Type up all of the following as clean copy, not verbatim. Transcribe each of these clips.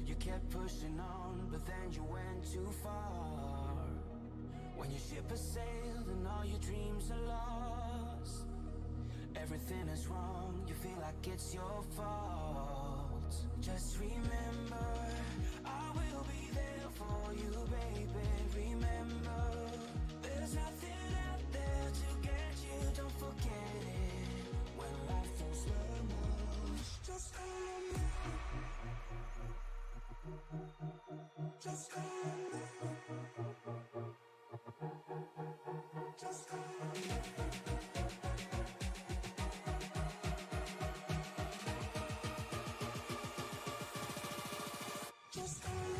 You kept pushing on, but then you went too far. When your ship has sailed and all your dreams are lost, everything is wrong, you feel like it's your fault. Just remember, I will be there for you, baby. Remember, there's nothing out there to get you, don't forget it. When life throws lemons, just call on me. Just call on me. Just call on me. Just call on me.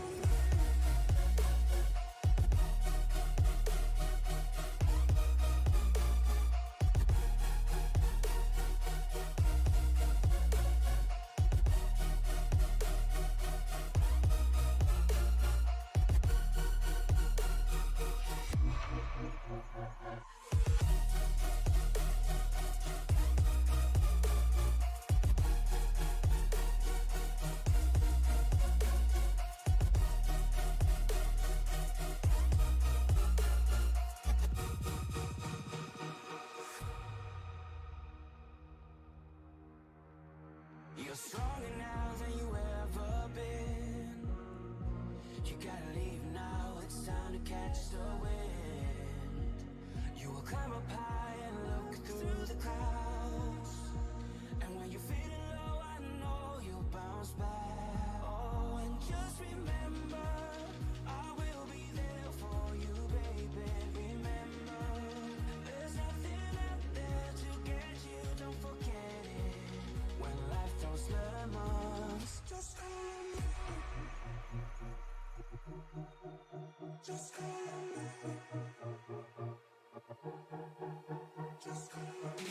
You're stronger now than you ever been. You gotta leave now, it's time to catch the wind. You will climb up high and look through the clouds, and when you're feeling low, I know you'll bounce back. Oh, and just remember, I will be there for you, baby. Remember, there's nothing out there to get you, don't forget it. When life throws lemons, just call on me. Just call on me. Just call on me. Just call on me.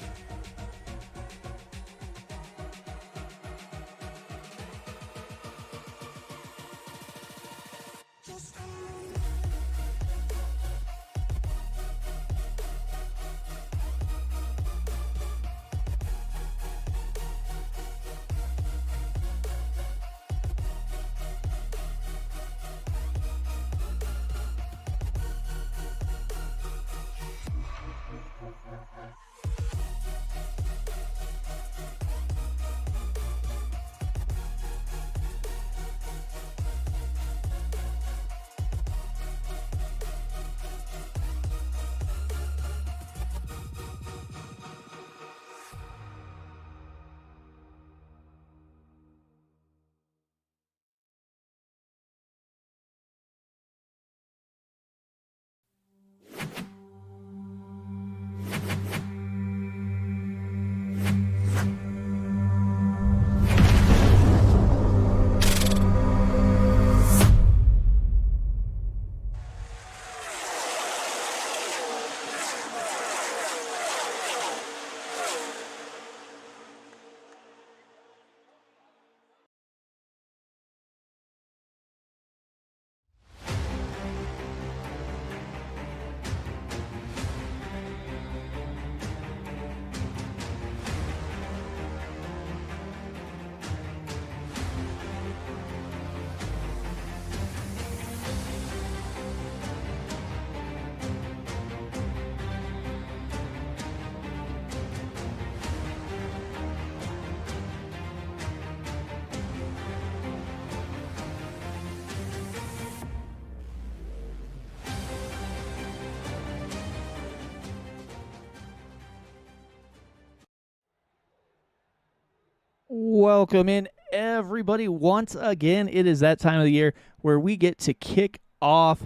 Welcome in, everybody. Once again, it is that time of the year where we get to kick off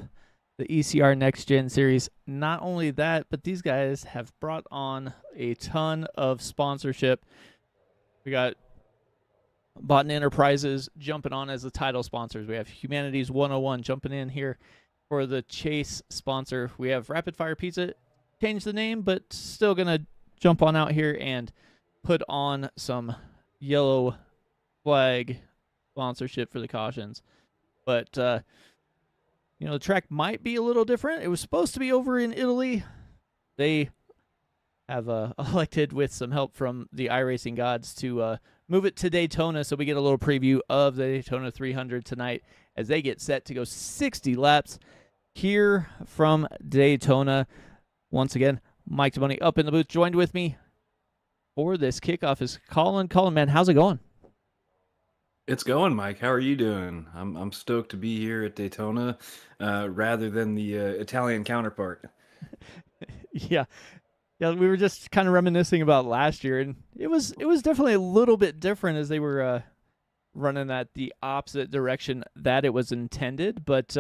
the ECR NextGen series. Not only that, but these guys have brought on a ton of sponsorship. We got Boughton Enterprises jumping on as the title sponsors. We have Humanities 101 jumping in here for the chase sponsor. We have Rapid Fire Pizza, changed the name, but still going to jump on out here and put on some yellow flag sponsorship for the cautions. But you know, the track might be a little different. It was supposed to be over in Italy. They have elected, with some help from the iRacing gods, to move it to Daytona so we get a little preview of the Daytona 300 tonight as they get set to go 60 laps here from Daytona. Once again, Mike Taboni up in the booth. Joined with me for this kickoff is Colin. Colin, man, how's it going? It's going, Mike. How are you doing? I'm stoked to be here at Daytona, rather than the Italian counterpart. Yeah, we were just kind of reminiscing about last year, and it was definitely a little bit different as they were running at the opposite direction that it was intended. But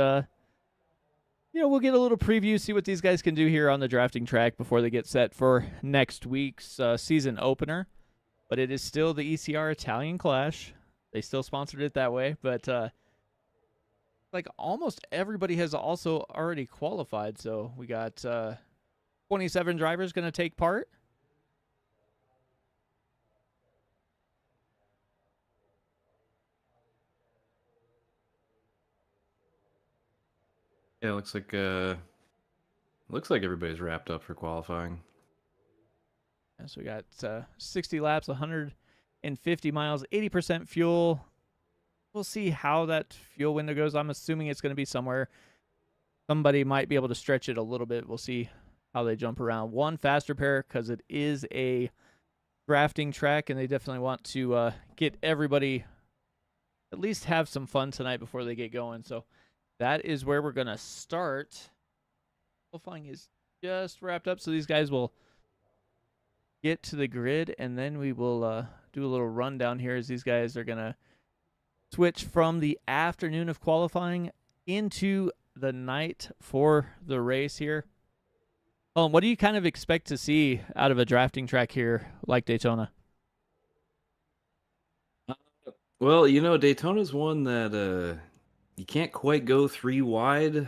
we'll get a little preview, see what these guys can do here on the drafting track before they get set for next week's season opener. But it is still the ECR Italian Clash. They still sponsored it that way, but like almost everybody has also already qualified. So we got 27 drivers going to take part. Yeah, looks like everybody's wrapped up for qualifying. Yeah, so we got 60 laps, 150 miles, 80% fuel. We'll see how that fuel window goes. I'm assuming it's going to be somewhere. Somebody might be able to stretch it a little bit. We'll see how they jump around. One faster pair because it is a drafting track, and they definitely want to get everybody at least have some fun tonight before they get going. So that is where we're going to start. Qualifying is just wrapped up, so these guys will get to the grid, and then we will do a little rundown here as these guys are going to switch from the afternoon of qualifying into the night for the race here. What do you kind of expect to see out of a drafting track here like Daytona? Well, Daytona's one that you can't quite go 3 wide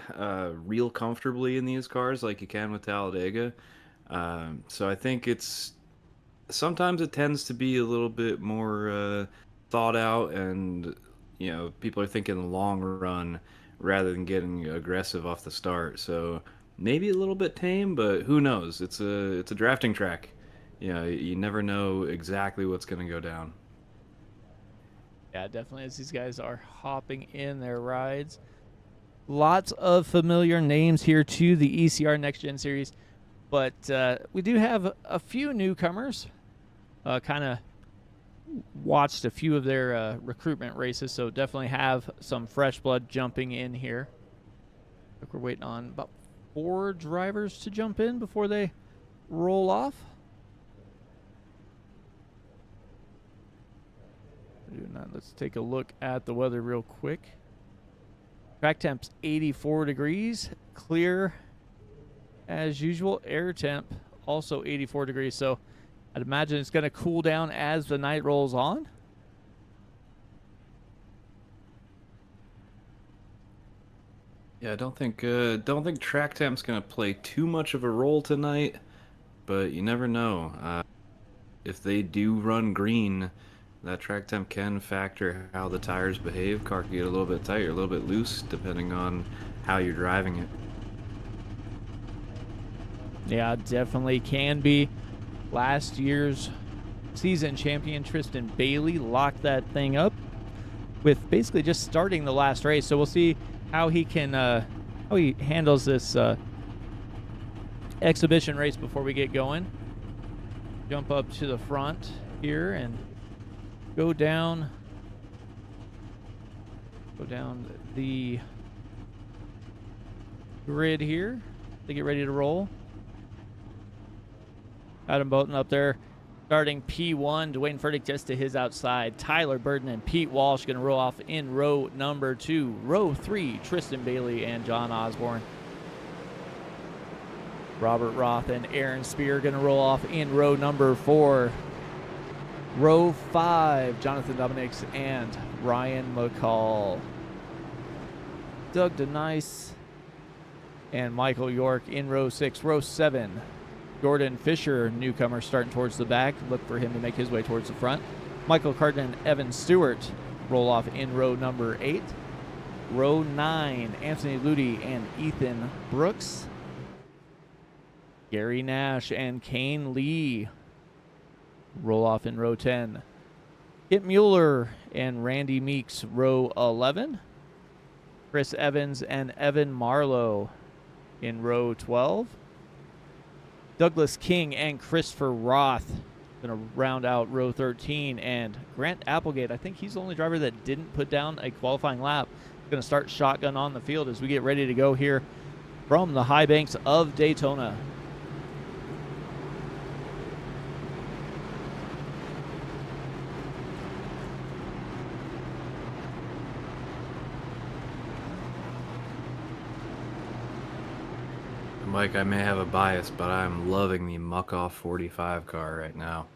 real comfortably in these cars like you can with Talladega. So I think sometimes it tends to be a little bit more thought out, and people are thinking long run rather than getting aggressive off the start. So maybe a little bit tame, but who knows? It's a drafting track. You never know exactly what's going to go down. Yeah, definitely, as these guys are hopping in their rides. Lots of familiar names here to the ECR NextGen series, but we do have a few newcomers. Kind of watched a few of their recruitment races, so definitely have some fresh blood jumping in here. I think we're waiting on about 4 drivers to jump in before they roll off. Let's take a look at the weather real quick. Track temp's 84 degrees, clear as usual. Air temp also 84 degrees, so I'd imagine it's going to cool down as the night rolls on. Yeah, I don't think track temp's going to play too much of a role tonight, but you never know. If they do run green, that track temp can factor how the tires behave. Car can get a little bit tight or a little bit loose depending on how you're driving it. Yeah, definitely can be. Last year's season champion Tristan Bailey locked that thing up with basically just starting the last race. So we'll see how he can how he handles this exhibition race before we get going. Jump up to the front here and go down the grid here to get ready to roll. Adam Boughton up there starting P1. Dwayne Furtick just to his outside. Tyler Burton and Pete Walsh going to roll off in row number 2. Row 3, Tristan Bailey and John Osborne. Robert Roth and Aaron Spear going to roll off in row number 4. Row 5, Jonathan Dominics and Ryan McCall. Doug DeNice and Michael York in row 6. Row 7, Jordan Fisher, newcomer, starting towards the back. Look for him to make his way towards the front. Michael Carden and Evan Stewart roll off in row number 8. Row 9, Anthony Ludi and Ethan Brooks. Gary Nash and Kane Lee roll off in row 10. Kit Mueller and Randy Meeks, row 11. Chris Evans and Evan Marlowe in row 12. Douglas King and Christopher Roth going to round out row 13. And Grant Applegate, I think he's the only driver that didn't put down a qualifying lap. Going to start shotgun on the field as we get ready to go here from the high banks of Daytona. Mike, I may have a bias, but I'm loving the Muck-Off 45 car right now.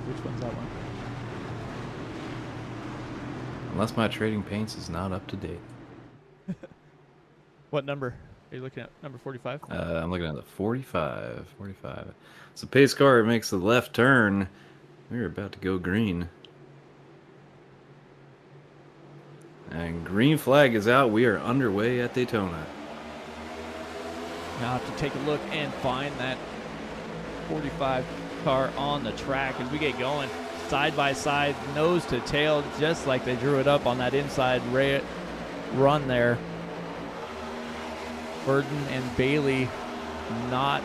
Which one's that one? Unless my trading paints is not up to date. What number are you looking at? Number 45? I'm looking at the 45. It's a pace car. It makes the left turn. We're about to go green. And green flag is out. We are underway at Daytona. Now I have to take a look and find that 45 car on the track as we get going. Side by side, nose to tail, just like they drew it up on that inside run there. Burden and Bailey not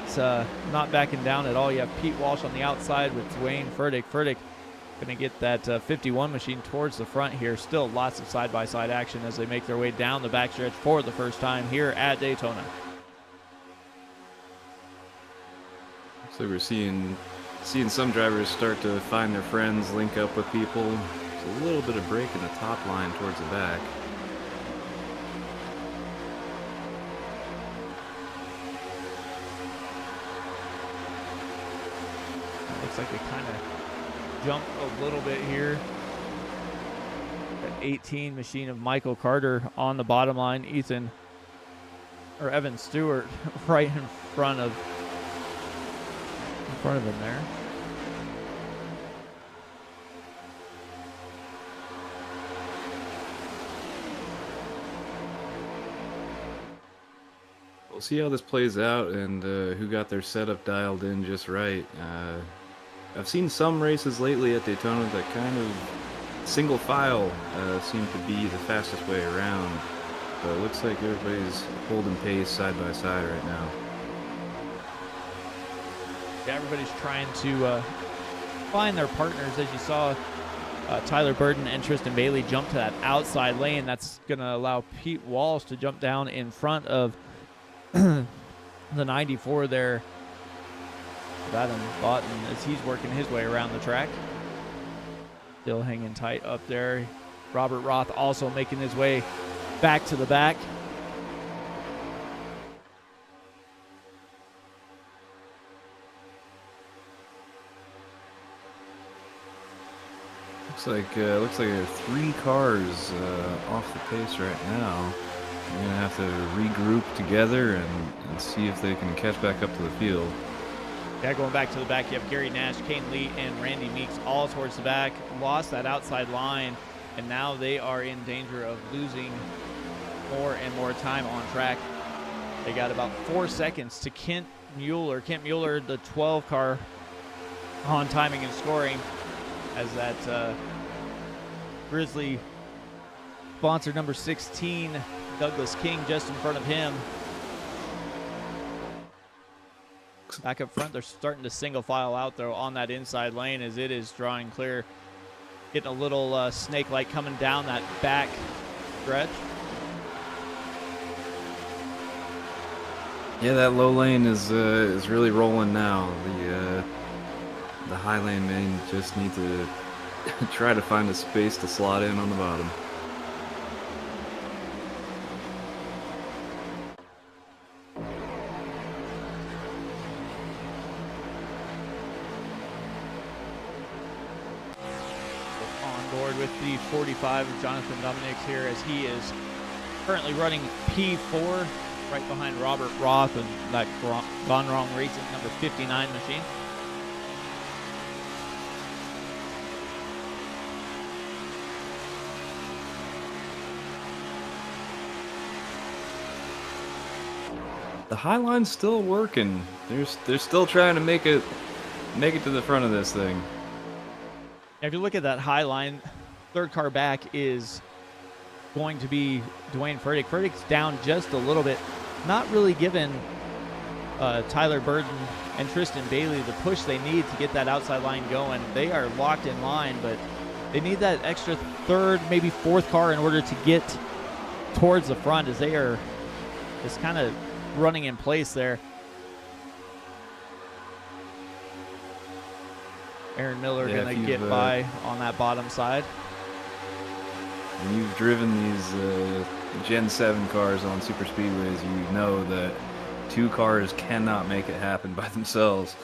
backing down at all. You have Pete Walsh on the outside with Dwayne Furtick. Furtick going to get that 51 machine towards the front here. Still lots of side-by-side action as they make their way down the backstretch for the first time here at Daytona. So we're seeing some drivers start to find their friends, link up with people. There's a little bit of break in the top line towards the back. Looks like they kind of jumped a little bit here. That 18 machine of Michael Carter on the bottom line. Evan Stewart right in front of him there. We'll see how this plays out and who got their setup dialed in just right. I've seen some races lately at Daytona that kind of single file seem to be the fastest way around. But it looks like everybody's holding pace side by side right now. Yeah, everybody's trying to find their partners. As you saw, Tyler Burden and Tristan Bailey jump to that outside lane. That's going to allow Pete Walsh to jump down in front of the 94 there. Adam Boughton as he's working his way around the track. Still hanging tight up there. Robert Roth also making his way back to the back. Looks like there are 3 cars off the pace right now. We're gonna have to regroup together and see if they can catch back up to the field. Yeah, going back to the back, you have Gary Nash, Kane Lee, and Randy Meeks all towards the back. Lost that outside line, and now they are in danger of losing more and more time on track. They got about 4 seconds to Kent Mueller. Kent Mueller, the 12 car, on timing and scoring, as that Grizzly sponsor number 16, Douglas King, just in front of him. Back up front, they're starting to single file out though on that inside lane as it is drawing clear. Getting a little snake-like coming down that back stretch. Yeah, that low lane is really rolling now. The high lane may just need to try to find a space to slot in on the bottom. With the 45 of Jonathan Dominics here as he is currently running P4 right behind Robert Roth and that Gone Wrong Racing number 59 machine. the high line's still working. They're still trying to make it to the front of this thing. If you look at that high line, third car back is going to be Dwayne Furtick. Furtick's down just a little bit, not really given Tyler Burton and Tristan Bailey the push they need to get that outside line going. They are locked in line, but they need that extra third, maybe fourth car in order to get towards the front, as they are just kind of running in place there. Aaron Miller going to get by on that bottom side. When you've driven these Gen 7 cars on super speedways, you know that two cars cannot make it happen by themselves.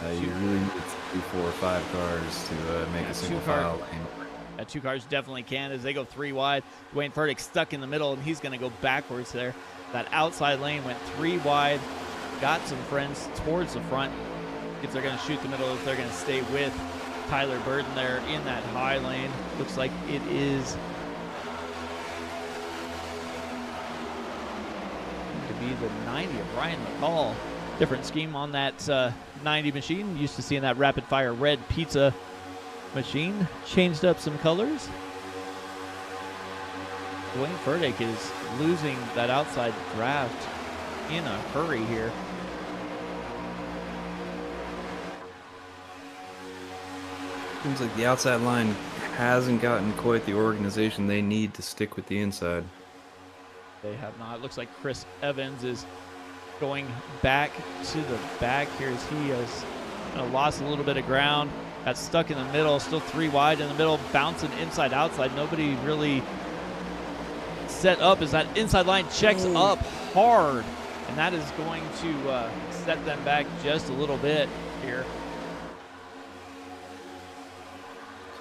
You really need 3, 4, 5 cars to make a single file lane. Two cars definitely can, as they go 3 wide. Dwayne Furtick stuck in the middle, and he's going to go backwards there. That outside lane went 3 wide, got some friends towards the front. If they're going to shoot the middle, if they're going to stay with Tyler Burton there in that high lane. Looks like it is going to be the 90 of Ryan McCall. Different scheme on that 90 machine. Used to seeing that rapid fire red pizza machine. Changed up some colors. Dwayne Furtick is losing that outside draft in a hurry here. Seems like the outside line hasn't gotten quite the organization they need to stick with the inside. They have not. It looks like Chris Evans is going back to the back here as he has lost a little bit of ground. Got stuck in the middle, still 3 wide in the middle, bouncing inside outside. Nobody really set up as that inside line checks up hard, and that is going to set them back just a little bit here.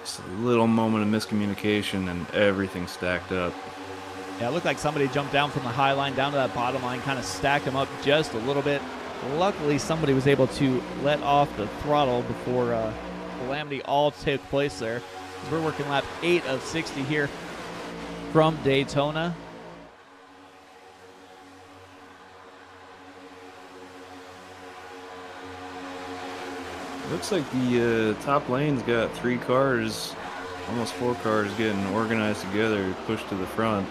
Just a little moment of miscommunication and everything stacked up. Yeah, it looked like somebody jumped down from the high line down to that bottom line, kind of stacked them up just a little bit. Luckily, somebody was able to let off the throttle before calamity all took place there. We're working lap 8 of 60 here from Daytona. Looks like the top lane's got 3 cars, almost 4 cars getting organized together, pushed to the front.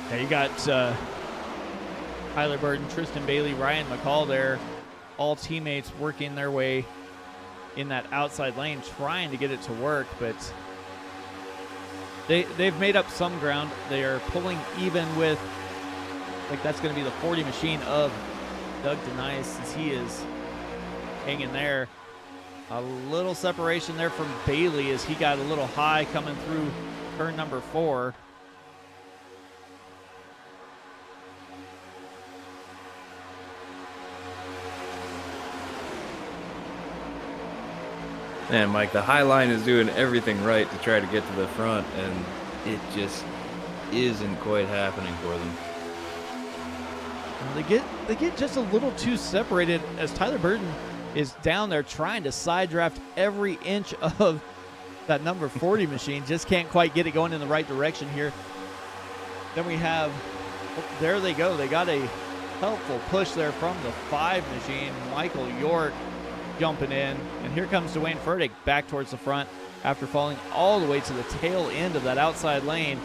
Yeah, you got Tyler Burton, Tristan Bailey, Ryan McCall there, all teammates working their way in that outside lane, trying to get it to work, but they've made up some ground. They are pulling even with, like, that's going to be the 40 machine of Doug Denise, as he is hanging there. A little separation there from Bailey as he got a little high coming through turn number 4. Man, Mike, the high line is doing everything right to try to get to the front, and it just isn't quite happening for them. They get just a little too separated as Tyler Burton is down there trying to side draft every inch of that number 40 machine. Just can't quite get it going in the right direction here. Then we have, there they go. They got a helpful push there from the 5 machine. Michael York jumping in, and here comes Dwayne Furtick back towards the front after falling all the way to the tail end of that outside lane.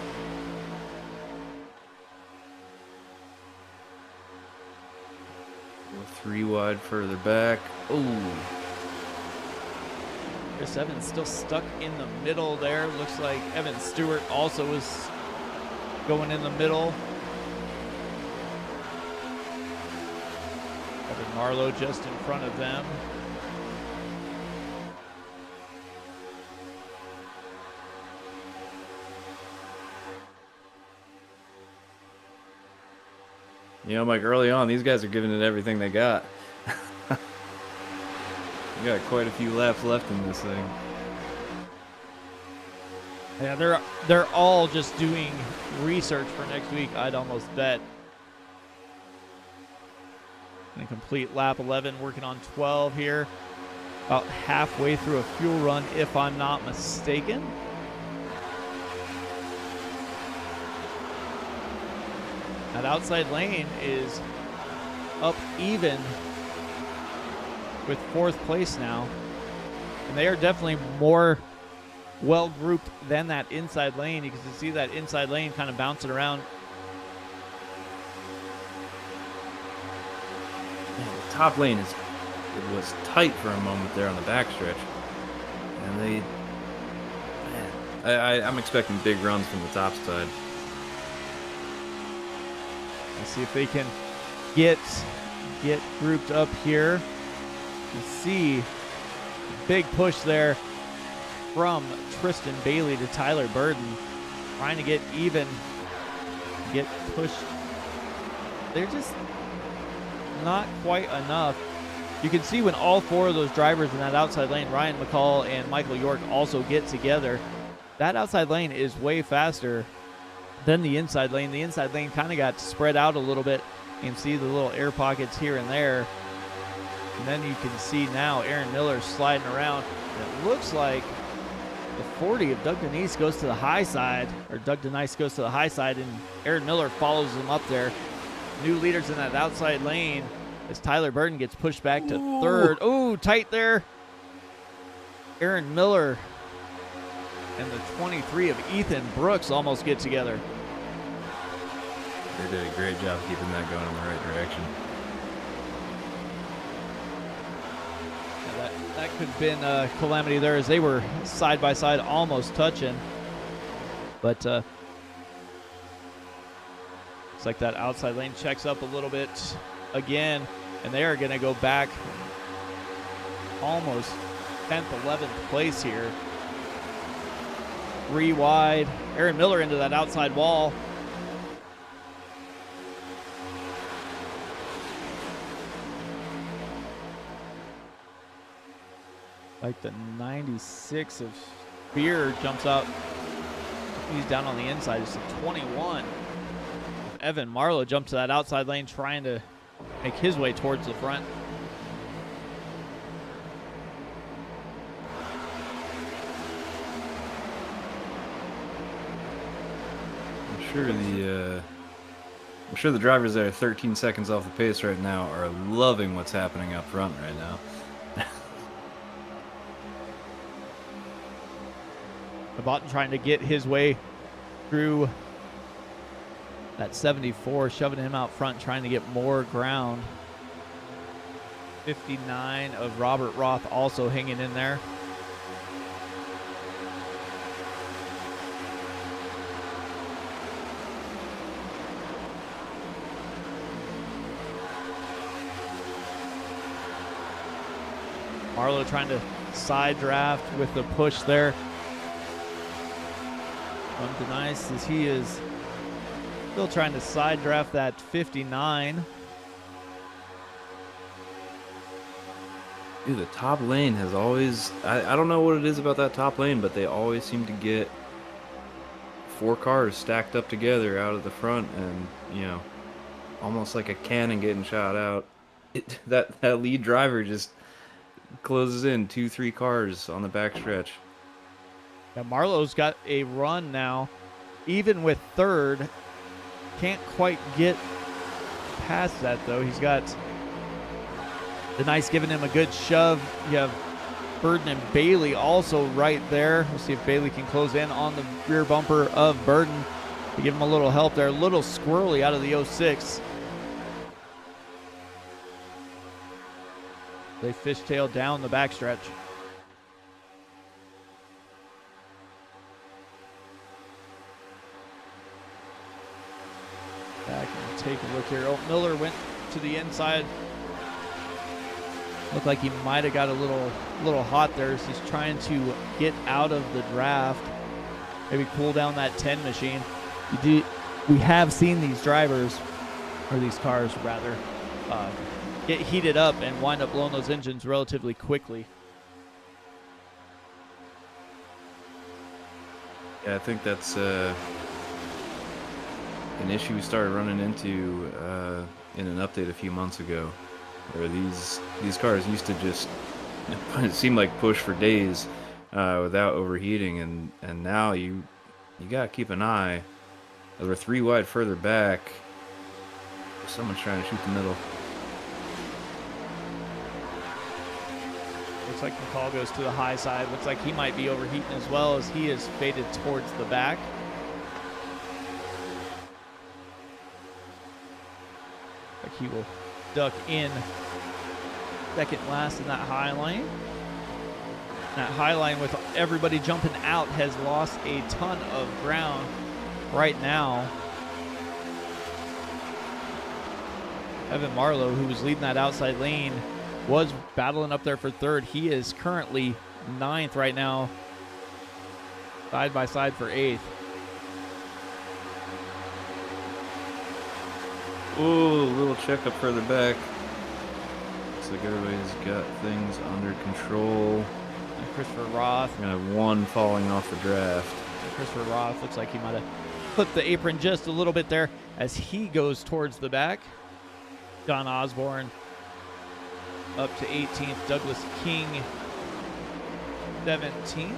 We're 3 wide further back. Oh, Chris Evans still stuck in the middle there. Looks like Evan Stewart also was going in the middle. Evan Marlowe just in front of them. you know, Mike, early on, these guys are giving it everything they got. We got quite a few laps left in this thing. Yeah, they're all just doing research for next week, I'd almost bet. And complete lap 11, working on 12 here. About halfway through a fuel run, if I'm not mistaken. That outside lane is up even with 4th place now. And they are definitely more well grouped than that inside lane. You can see that inside lane kind of bouncing around. Man, the top lane it was tight for a moment there on the backstretch. And I'm expecting big runs from the top side. Let's see if they can get grouped up here. You see big push there from Tristan Bailey to Tyler Burden, trying to get even, get pushed. They're just not quite enough. You can see when all 4 of those drivers in that outside lane, Ryan McCall and Michael York, also get together, that outside lane is way faster than the inside lane. The inside lane kind of got spread out a little bit. You can see the little air pockets here and there. And then you can see now Aaron Miller sliding around. And it looks like the 40 of Doug Denise goes to the high side, or Doug Denise goes to the high side, and Aaron Miller follows him up there. New leaders in that outside lane as Tyler Burden gets pushed back to 3rd. Ooh, tight there. Aaron Miller and the 23 of Ethan Brooks almost get together. They did a great job keeping that going in the right direction. Yeah, that could have been a calamity there, as they were side by side almost touching. But looks like that outside lane checks up a little bit again, and they are going to go back almost 10th, 11th place here. 3 wide. Aaron Miller into that outside wall. Like the 96 of Beer jumps out. He's down on the inside. It's a 21. Evan Marlowe jumps to that outside lane, trying to make his way towards the front. I'm sure the drivers that are 13 seconds off the pace right now are loving what's happening up front right now. Boughton trying to get his way through that 74, shoving him out front, trying to get more ground. 59 of Robert Roth also hanging in there. Marlowe trying to side draft with the push there. Denise, as he is still trying to side draft that 59. Dude, the top lane has always, I don't know what it is about that top lane, but they always seem to get 4 cars stacked up together out of the front, and, you know, almost like a cannon getting shot out. That lead driver just closes in 2-3 cars on the backstretch. Yeah, Marlowe's got a run now, even with 3rd. Can't quite get past that, though. He's got Denise giving him a good shove. You have Burden and Bailey also right there. We'll see if Bailey can close in on the rear bumper of Burden to give him a little help there. A little squirrely out of the 06. They fishtail down the backstretch. Back and take a look here. Oh, Miller went to the inside. Looked like he might have got a little hot there. So he's trying to get out of the draft. Maybe cool down that 10 machine. We have seen these drivers, or these cars rather, get heated up and wind up blowing those engines relatively quickly. Yeah, I think that's an issue we started running into in an update a few months ago, where these cars used to just, it seemed like push for days without overheating, and now you gotta keep an eye. We're 3 wide further back. Someone's trying to shoot the middle. Looks like McCall goes to the high side. Looks like he might be overheating as well as he is faded towards the back. Like he will duck in second last in that high line. That high line with everybody jumping out has lost a ton of ground right now. Evan Marlowe, who was leading that outside lane, was battling up there for third. He is currently ninth right now, side by side for eighth. Ooh, a little checkup further back. Looks like everybody's got things under control. And Christopher Roth. We're gonna have one falling off the draft. Christopher Roth looks like he might have clipped the apron just a little bit there as he goes towards the back. John Osborne up to 18th. Douglas King 17th.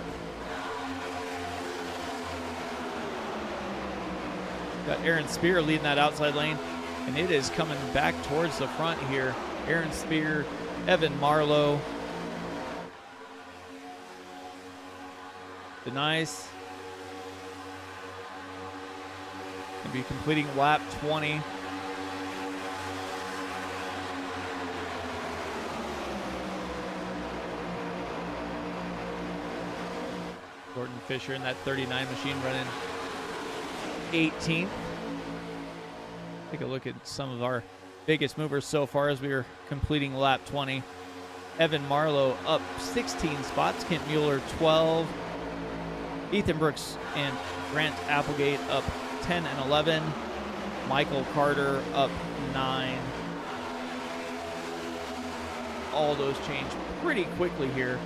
Got Aaron Spear leading that outside lane, and it is coming back towards the front here. Aaron Spear, Evan Marlowe, Denise. Gonna be completing lap 20. Jordan Fisher in that 39 machine running 18th. Take a look at some of our biggest movers so far as we are completing lap 20. Evan Marlowe up 16 spots. Kent Mueller 12. Ethan Brooks and Grant Applegate up 10 and 11. Michael Carter up 9. All those change pretty quickly here.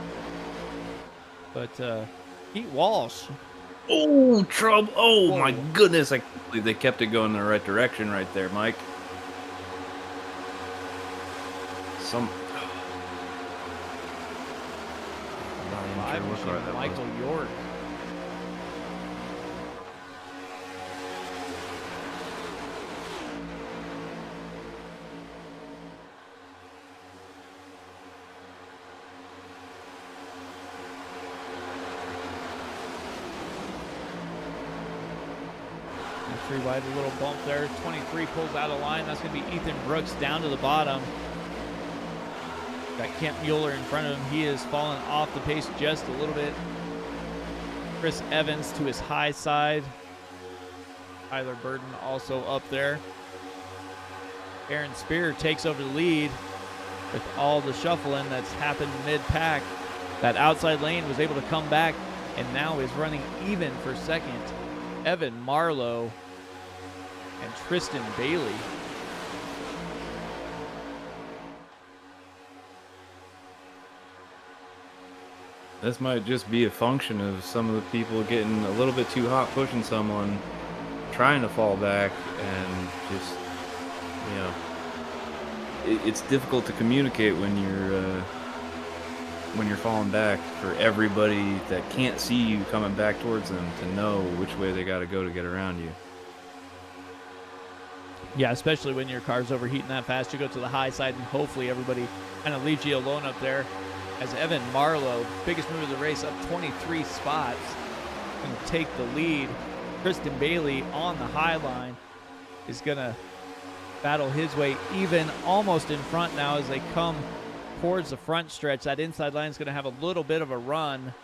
But Pete Walsh. Oh, trouble. Oh, Whoa. my goodness. I can't believe they kept it going in the right direction right there, Mike. Five machine, Michael York. Three wide, a little bump there. 23 pulls out of line. That's going to be Ethan Brooks down to the bottom. Got Kent Mueller in front of him. He is falling off the pace just a little bit. Chris Evans to his high side. Tyler Burton also up there. Aaron Spear takes over the lead with all the shuffling that's happened mid-pack. That outside lane was able to come back and now is running even for second. Evan Marlowe and Tristan Bailey. This might just be a function of some of the people getting a little bit too hot, pushing someone, trying to fall back, and just, you know, it's difficult to communicate when you're falling back for everybody that can't see you coming back towards them to know which way they got to go to get around you. Yeah, especially when your car's overheating that fast. You go to the high side and hopefully everybody kind of leaves you alone up there. As Evan Marlowe, biggest move of the race, up 23 spots, going to take the lead. Tristan Bailey on the high line is going to battle his way even almost in front now as they come towards the front stretch. That inside line is going to have a little bit of a run.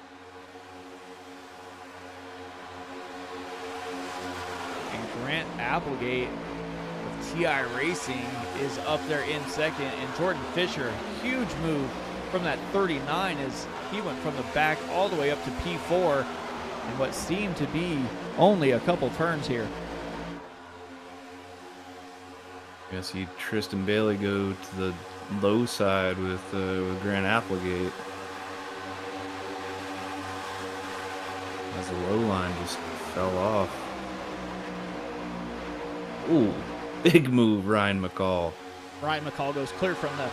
And Grant Applegate of iRacing is up there in second. And Jordan Fisher, huge move from that 39 as he went from the back all the way up to P4 in what seemed to be only a couple turns here. I see Tristan Bailey go to the low side with Grant Applegate. As the low line just fell off. Ooh, big move, Ryan McCall. Ryan McCall goes clear from the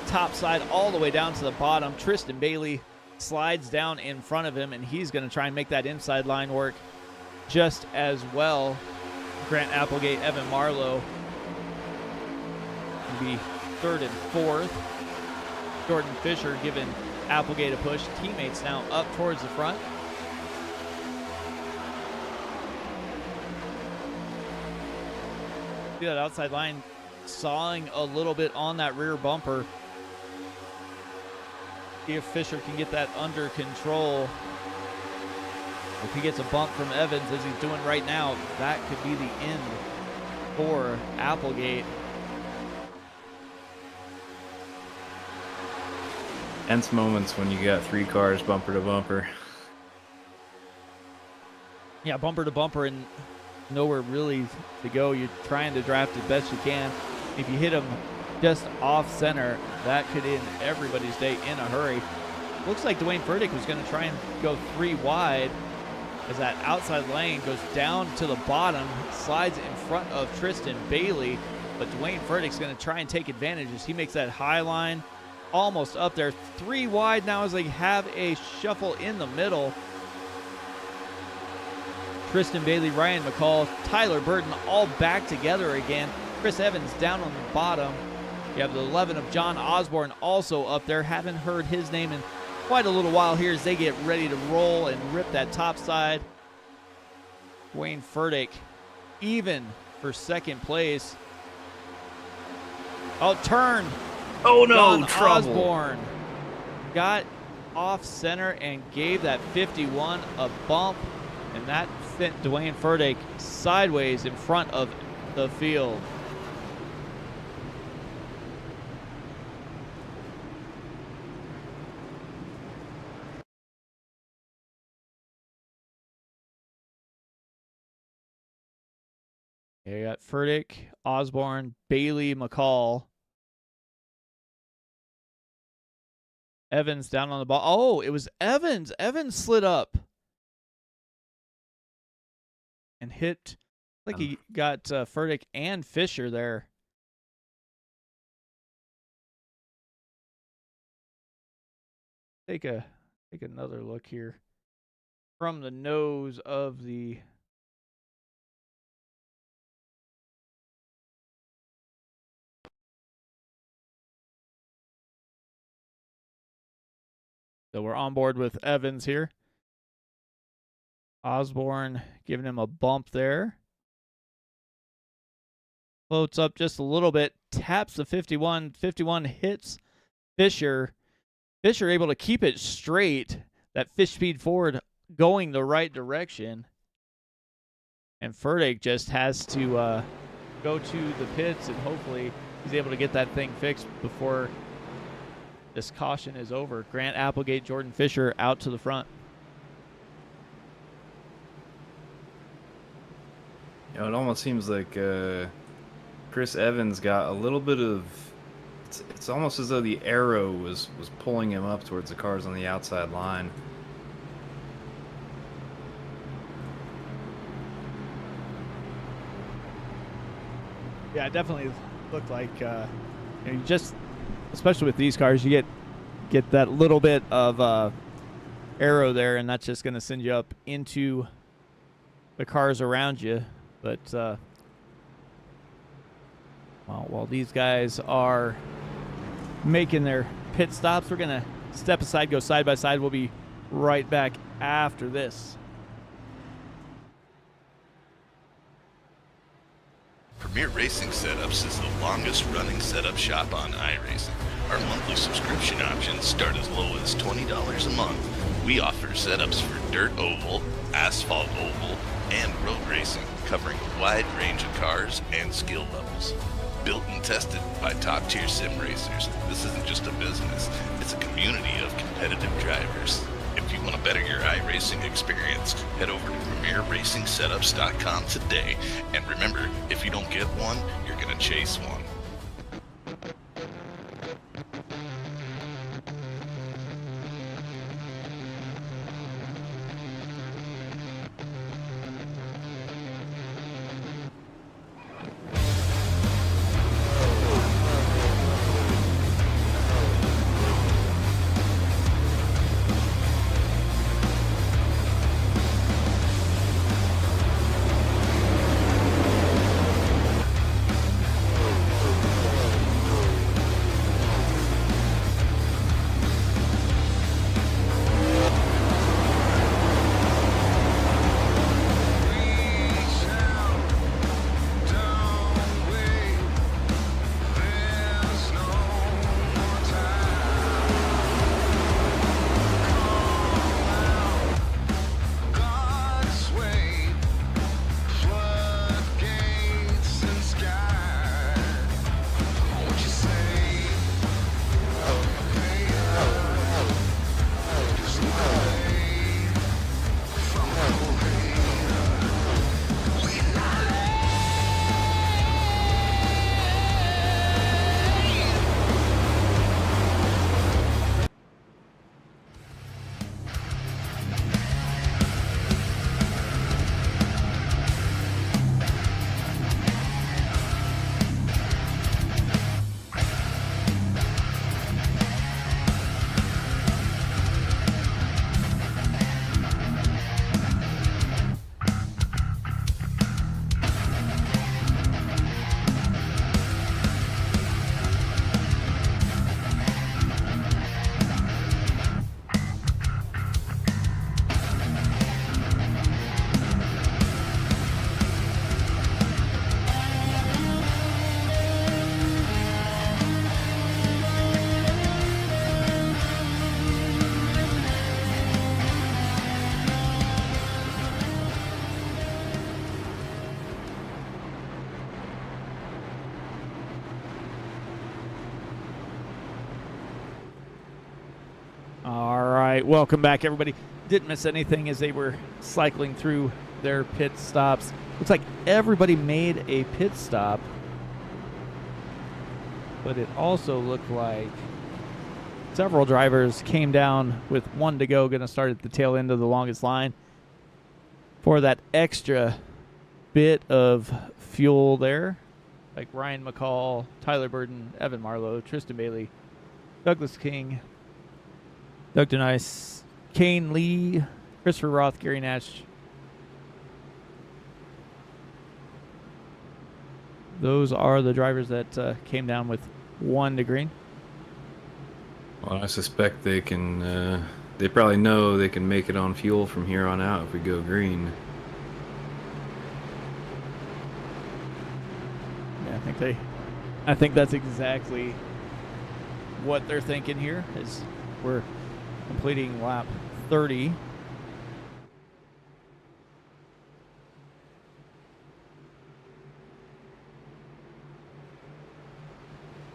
top side all the way down to the bottom. Tristan Bailey slides down in front of him, and he's going to try and make that inside line work just as well. Grant Applegate, Evan Marlowe be 3rd and 4th. Jordan Fisher giving Applegate a push. Teammates now up towards the front. See that outside line sawing a little bit on that rear bumper. See if Fisher can get that under control. If he gets a bump from Evans, as he's doing right now, that could be the end for Applegate. Tense moments when you got 3 cars bumper to bumper. Yeah, bumper to bumper and nowhere really to go. You're trying to draft as best you can. If you hit them just off center, that could end everybody's day in a hurry. Looks like Dwayne Furtick was going to try and go 3 wide as that outside lane goes down to the bottom, slides in front of Tristan Bailey, but Dwayne Furtick's going to try and take advantage as he makes that high line almost up there. 3 wide now as they have a shuffle in the middle. Tristan Bailey, Ryan McCall, Tyler Burton all back together again. Chris Evans down on the bottom. You have the 11 of John Osborne also up there. Haven't heard his name in quite a little while here as they get ready to roll and rip that top side. Wayne Furtick even for 2nd place. Oh, turn. Oh no, John trouble. Osborne got off center and gave that 51 a bump, and that sent Dwayne Furtick sideways in front of the field. Yeah, you got Furtick, Osborne, Bailey, McCall. Evans down on the ball. Oh, it was Evans. Evans slid up and hit. Like he got Furtick and Fisher there. Take another look here from the nose of the. So we're on board with Evans here. Osborne giving him a bump there. Floats up just a little bit. Taps the 51. 51 hits Fisher. Fisher able to keep it straight. That fish speed forward going the right direction. And Furtick just has to go to the pits and hopefully he's able to get that thing fixed before this caution is over. Grant Applegate, Jordan Fisher out to the front. You know, it almost seems like Chris Evans got a little bit of. It's almost as though the arrow was pulling him up towards the cars on the outside line. Yeah, it definitely looked like you just, especially with these cars, you get that little bit of arrow there, and that's just going to send you up into the cars around you. But while these guys are making their pit stops, we're going to step aside, go side by side. We'll be right back after this. Premier Racing Setups is the longest running setup shop on iRacing. Our monthly subscription options start as low as $20 a month. We offer setups for dirt oval, asphalt oval, and road racing, covering a wide range of cars and skill levels. Built and tested by top-tier sim racers, this isn't just a business, it's a community of competitive drivers. If you want to better your iRacing experience, head over to PremierRacingSetups.com today. And remember, if you don't get one, you're going to chase one. All right, welcome back, everybody. Didn't miss anything as they were cycling through their pit stops. Looks like everybody made a pit stop, but it also looked like several drivers came down with one to go, going to start at the tail end of the longest line for that extra bit of fuel there. Like Ryan McCall, Tyler Burden, Evan Marlowe, Tristan Bailey, Douglas King, Doug Denise, Kane Lee, Christopher Roth, Gary Nash. Those are the drivers that came down with one to green. Well, I suspect they can. They probably know they can make it on fuel from here on out if we go green. Yeah, I think that's exactly what they're thinking here. As we're completing lap 30.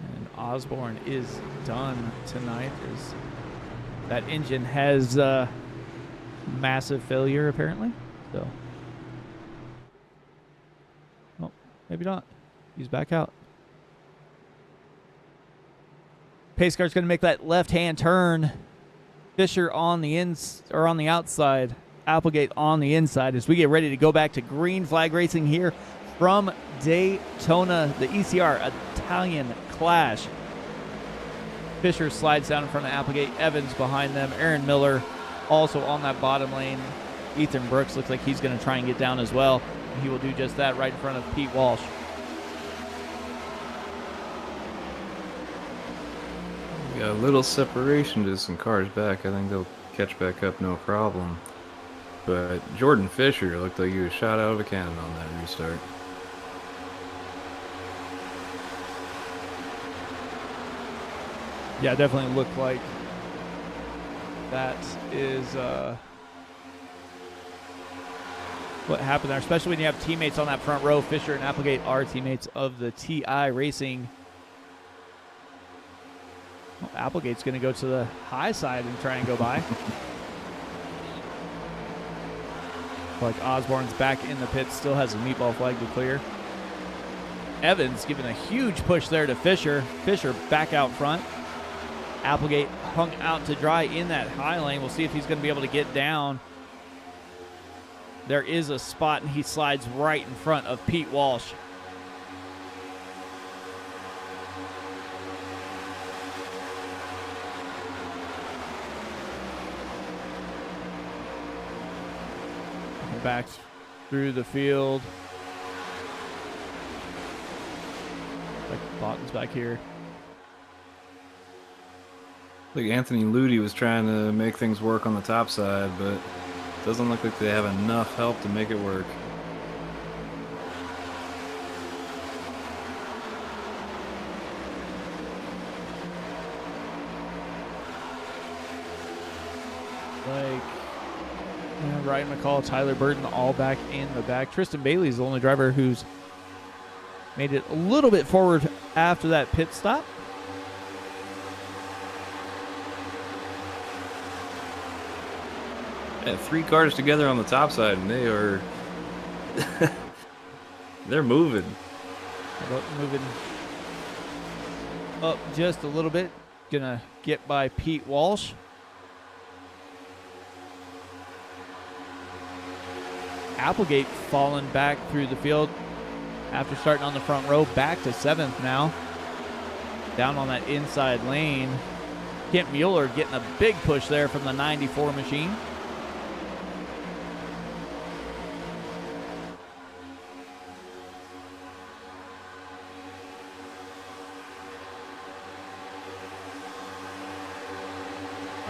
And Osborne is done tonight as that engine has massive failure apparently. So, well, maybe not. He's back out. Pace car's going to make that left-hand turn. Fisher on the on the outside. Applegate on the inside as we get ready to go back to green flag racing here from Daytona, the ECR Italian Clash. Fisher slides down in front of Applegate. Evans behind them. Aaron Miller also on that bottom lane. Ethan Brooks looks like he's going to try and get down as well. He will do just that right in front of Pete Walsh. Got a little separation to some cars back. I think they'll catch back up no problem. But Jordan Fisher looked like he was shot out of a cannon on that restart. Yeah, definitely looked like that is what happened there, especially when you have teammates on that front row. Fisher and Applegate are teammates of the iRacing. Well, Applegate's going to go to the high side and try and go by. Like Osborne's back in the pit, still has a meatball flag to clear. Evans giving a huge push there to Fisher. Fisher back out front. Applegate hung out to dry in that high lane. We'll see if he's going to be able to get down. There is a spot, and he slides right in front of Pete Walsh. Back through the field. Like Boughton's back here. I think Anthony Ludi was trying to make things work on the top side, but it doesn't look like they have enough help to make it work. Ryan McCall, Tyler Burton, all back in the back. Tristan Bailey is the only driver who's made it a little bit forward after that pit stop. Yeah, 3 cars together on the top side, and they are they're moving. Moving up just a little bit. Gonna get by Pete Walsh. Applegate falling back through the field after starting on the front row, back to 7th now. Down on that inside lane. Kent Mueller getting a big push there from the 94 machine.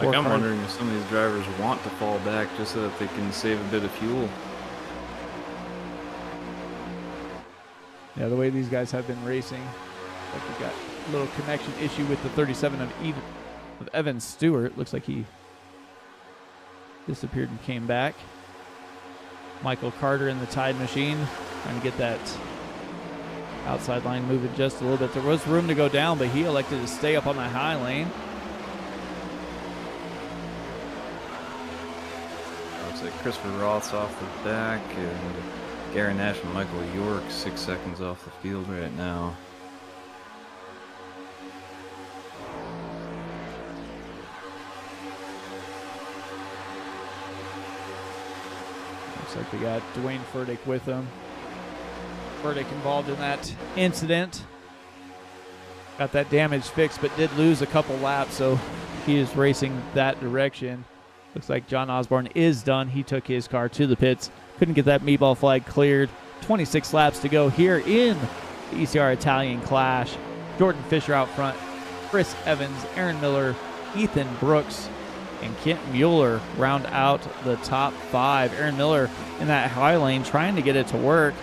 Like, I'm wondering if some of these drivers want to fall back just so that they can save a bit of fuel. Yeah, the way these guys have been racing, like we got a little connection issue with the 37 of Evan Stewart. Looks like he disappeared and came back. Michael Carter in the Tide machine, trying to get that outside line moving just a little bit. There was room to go down, but he elected to stay up on that high lane. Looks like Christopher Roth's off the back, and Gary Nash and Michael York 6 seconds off the field right now. Looks like we got Dwayne Furtick with them. Furtick involved in that incident. Got that damage fixed, but did lose a couple laps, so he is racing that direction. Looks like John Osborne is done. He took his car to the pits. Couldn't get that meatball flag cleared. 26 laps to go here in the ECR Italian Clash. Jordan Fisher out front. Chris Evans, Aaron Miller, Ethan Brooks, and Kent Mueller round out the top 5. Aaron Miller in that high lane trying to get it to work.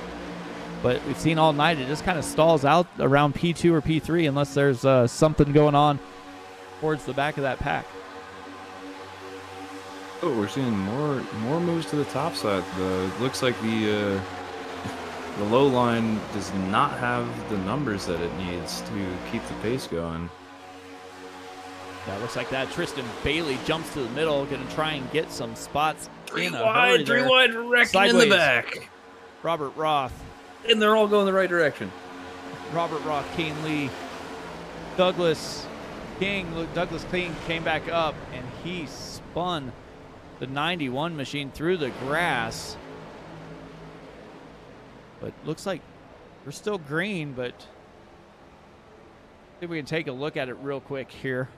But we've seen all night it just kind of stalls out around P2 or P3 unless there's something going on towards the back of that pack. Oh, we're seeing more moves to the top side. It looks like the low line does not have the numbers that it needs to keep the pace going. Yeah, looks like that. Tristan Bailey jumps to the middle, going to try and get some spots. Three wide, wrecking Sideways. in the back. Robert Roth. And they're all going the right direction. Robert Roth, Kane Lee, Douglas King. Douglas King came back up, and he spun the 91 machine through the grass. But looks like we're still green, but see if we can take a look at it real quick here.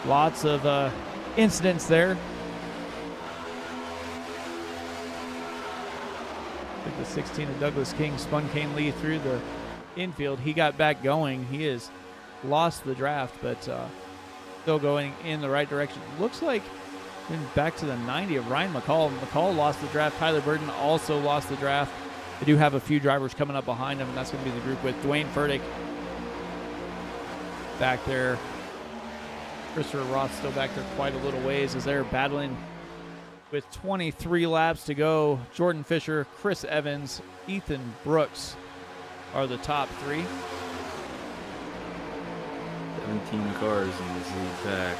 Lots of incidents there. I think the 16 of Douglas King spun Kane Lee through the infield. He got back going. He has lost the draft, but still going in the right direction. Looks like back to the 90 of Ryan McCall. McCall lost the draft. Tyler Burton also lost the draft. They do have a few drivers coming up behind him, and that's going to be the group with Dwayne Furtick back there. Christopher Roth still back there quite a little ways as they're battling with 23 laps to go. Jordan Fisher, Chris Evans, Ethan Brooks are the top 3. 17 cars in this lead pack.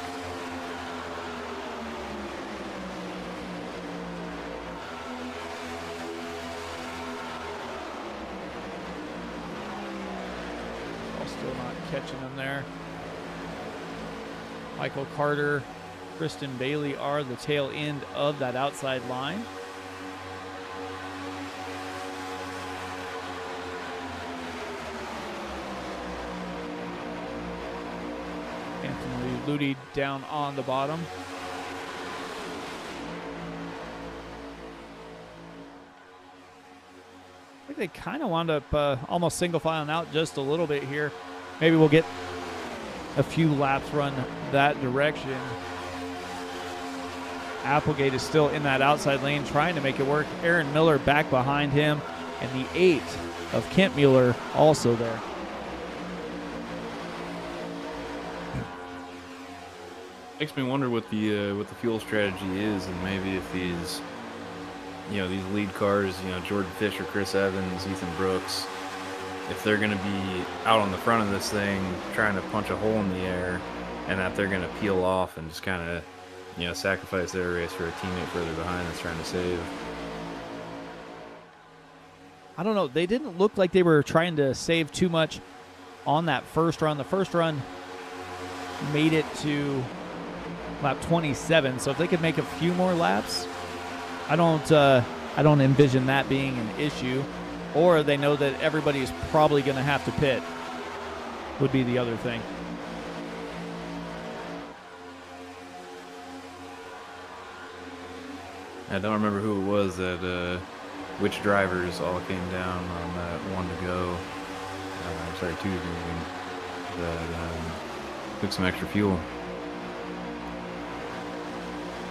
All still not catching them there. Michael Carter, Tristan Bailey are the tail end of that outside line. Anthony Ludi down on the bottom. I think they kind of wound up almost single filing out just a little bit here. Maybe we'll get a few laps run that direction. Applegate is still in that outside lane trying to make it work. Aaron Miller back behind him, and the 8 of Kent Mueller also there. Makes me wonder what the fuel strategy is, and maybe if these lead cars, Jordan Fisher, Chris Evans, Ethan Brooks, if they're going to be out on the front of this thing trying to punch a hole in the air, and that they're going to peel off and just kind of, sacrifice their race for a teammate further behind that's trying to save. I don't know. They didn't look like they were trying to save too much on that first run. The first run made it to lap 27, so if they could make a few more laps, I don't envision that being an issue. Or they know that everybody's probably going to have to pit, would be the other thing. I don't remember who it was that, which drivers all came down on that one to go. Two moving, that took some extra fuel.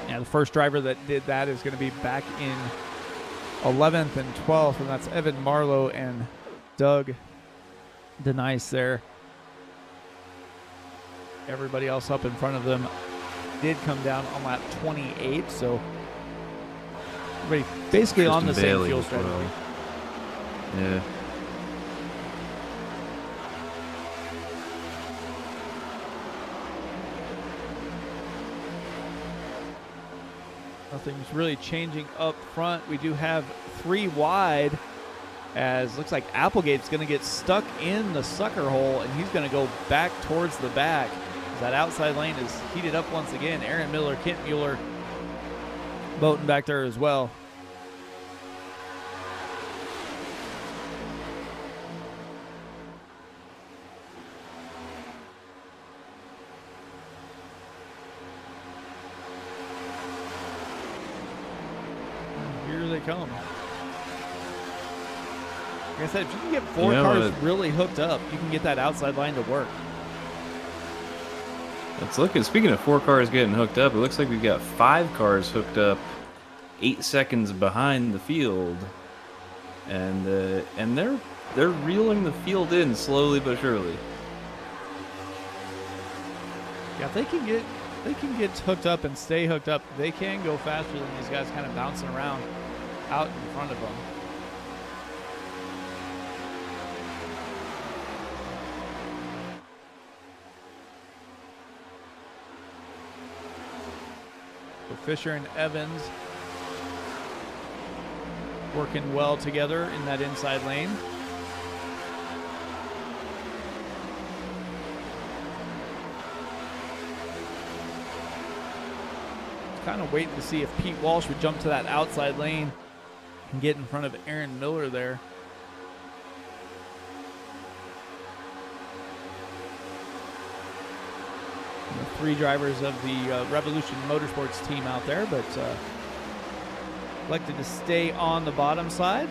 Yeah, the first driver that did that is going to be back in 11th and 12th, and that's Evan Marlowe and Doug Denise there. Everybody else up in front of them did come down on lap 28, so everybody basically on the same fuel strategy. Well. Yeah. Nothing's really changing up front. We do have 3 wide, as looks like Applegate's going to get stuck in the sucker hole, and he's going to go back towards the back. That outside lane is heated up once again. Aaron Miller, Kent Mueller, Boughton back there as well. Here they come. Like I said, if you can get 4 cars really hooked up, you can get that outside line to work. It's looking. Speaking of 4 cars getting hooked up, it looks like we've got 5 cars hooked up, 8 seconds behind the field, and they're reeling the field in slowly but surely. Yeah, if they can get hooked up and stay hooked up, they can go faster than these guys kind of bouncing around out in front of them. Fisher and Evans working well together in that inside lane. Kind of waiting to see if Pete Walsh would jump to that outside lane and get in front of Aaron Miller there. The 3 drivers of the Revolution Motorsports team out there, but elected to stay on the bottom side.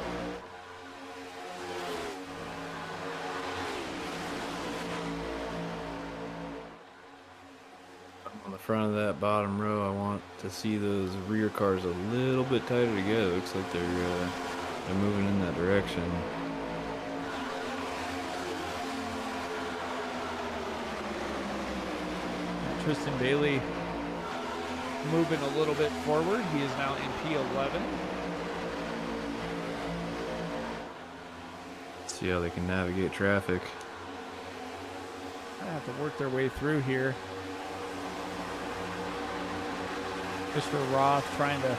On the front of that bottom row, I want to see those rear cars a little bit tighter together. Looks like they're moving in that direction. Tristan Bailey moving a little bit forward. He is now in P11. See how they can navigate traffic. They have to work their way through here. Christopher Roth trying to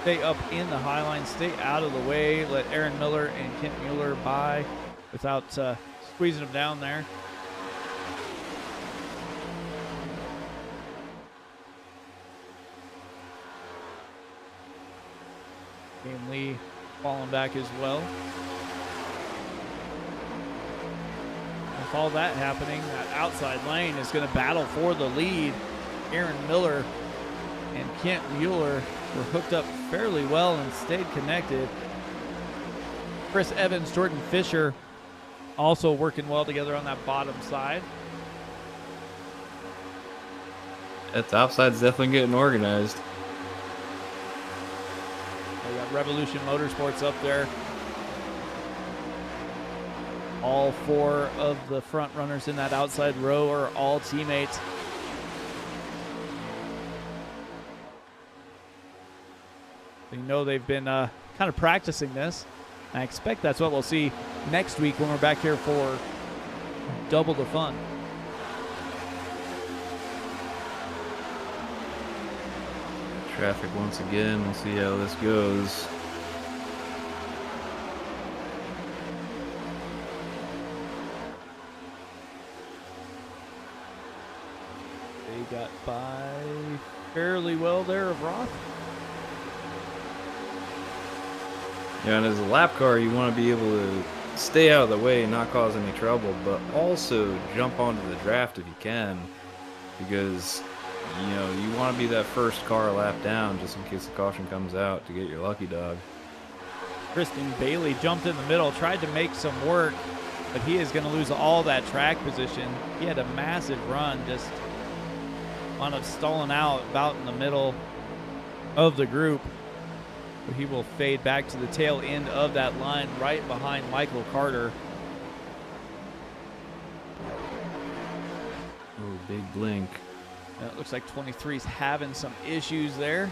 stay up in the high line, stay out of the way, let Aaron Miller and Kent Mueller by without squeezing them down there. Ian Lee falling back as well. With all that happening, that outside lane is going to battle for the lead. Aaron Miller and Kent Mueller were hooked up fairly well and stayed connected. Chris Evans, Jordan Fisher also working well together on that bottom side. That top side's definitely getting organized. We got Revolution Motorsports up there. All 4 of the front runners in that outside row are all teammates. You know they've been kind of practicing this. I expect that's what we'll see next week when we're back here for double the fun. Traffic once again. We'll see how this goes. They got by fairly well there of Roth. Yeah, and as a lap car, you want to be able to stay out of the way and not cause any trouble, but also jump onto the draft if you can, because you know you want to be that first car lap down just in case the caution comes out to get your lucky dog. Tristan Bailey jumped in the middle, tried to make some work, but he is going to lose all that track position. He had a massive run, just wound up stalling out about in the middle. of the group. But he will fade back to the tail end of that line right behind Michael Carter. Oh, big blink. It looks like 23's having some issues there.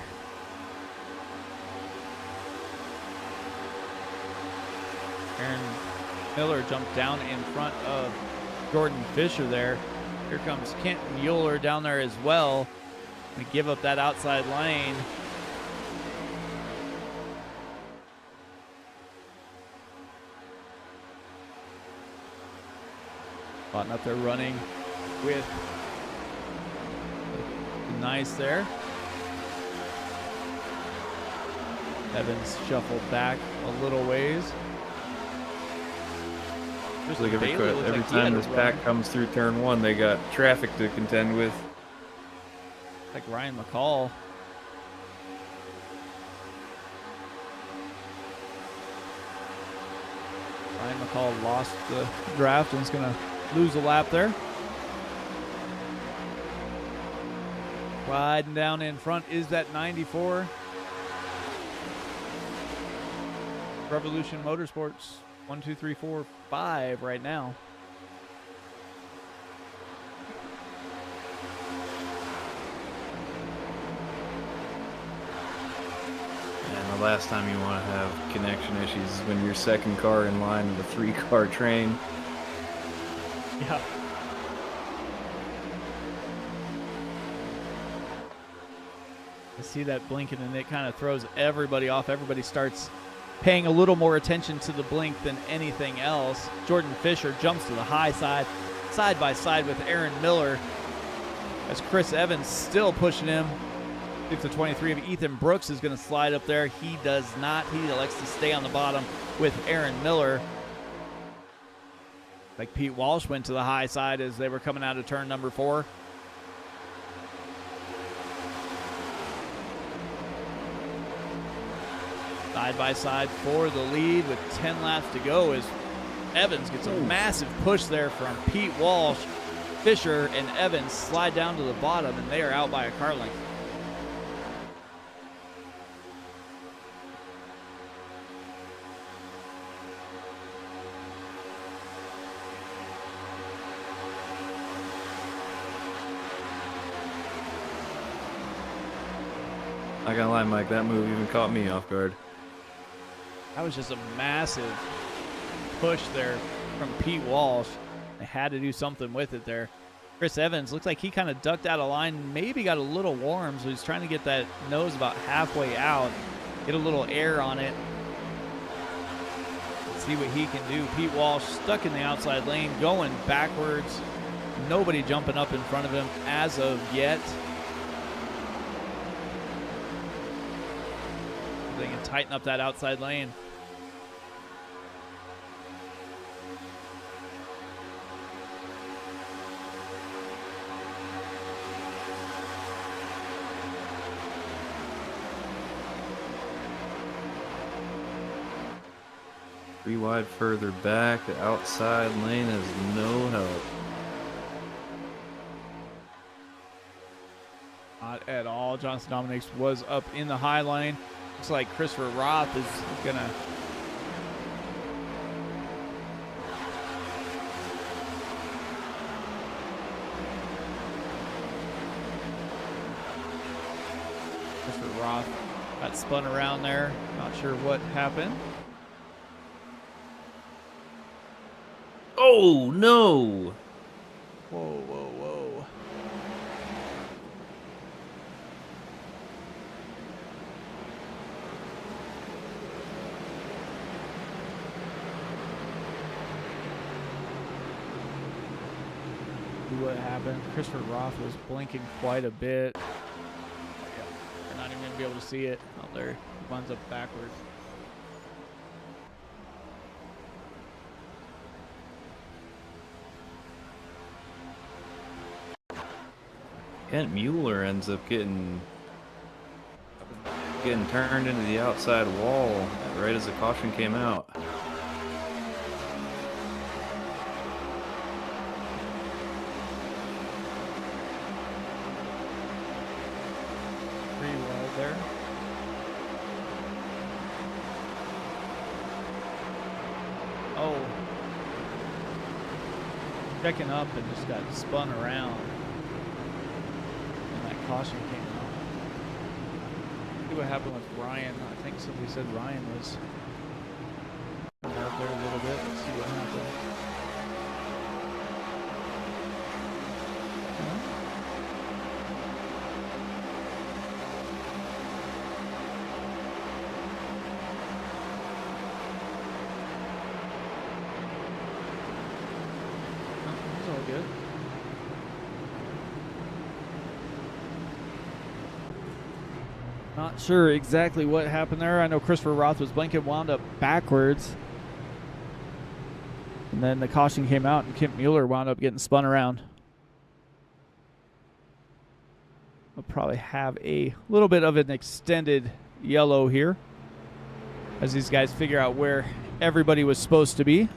Aaron Miller jumped down in front of Jordan Fisher there. Here comes Kent Mueller down there as well. We give up that outside lane. Boughton up there running with nice there. Evans shuffled back a little ways. Look, every time this pack comes through turn one, they got traffic to contend with. Like Ryan McCall. Ryan McCall lost the draft and is going to lose a lap there. Riding down in front is that 94. Revolution Motorsports. 1, 2, 3, 4, 5 right now. And the last time you want to have connection issues is when your second car in line of a 3-car train. Yeah. I see that blinking and it kind of throws everybody off. Everybody starts paying a little more attention to the blink than anything else. Jordan Fisher jumps to the high side by side with Aaron Miller, as Chris Evans still pushing him. I think the 23 of Ethan Brooks is going to slide up there. He does not. He elects to stay on the bottom with Aaron Miller. Like Pete Walsh went to the high side as they were coming out of turn number 4. Side by side for the lead with 10 laps to go as Evans gets a massive push there from Pete Walsh. Fisher and Evans slide down to the bottom and they are out by a car length. Not gonna lie, Mike, that move even caught me off guard. That was just a massive push there from Pete Walsh. They had to do something with it there. Chris Evans looks like he kind of ducked out of line, maybe got a little warm, so he's trying to get that nose about halfway out, get a little air on it, see what he can do. Pete Walsh stuck in the outside lane, going backwards. Nobody jumping up in front of him as of yet. They can tighten up that outside lane. Three wide further back, the outside lane has no help. Not at all. Johnson Dominics was up in the high line. Looks like Christopher Roth is gonna Christopher Roth got spun around there. Not sure what happened. Oh no! Whoa, whoa, whoa. What happened? Christopher Roth was blinking quite a bit. You're not even going to be able to see it. Oh, there. He winds up backwards. Kent Mueller ends up getting turned into the outside wall right as the caution came out. Pretty well there. checking up and just got spun around. And that caution came out. See what happened with Ryan. I think somebody said Ryan was out there a little bit. Let's see what happened. It's all good. Not sure exactly what happened there. I know Christopher Roth was blinking, wound up backwards. And then the caution came out and Kent Mueller wound up getting spun around. We'll probably have a little bit of an extended yellow here as these guys figure out where everybody was supposed to be.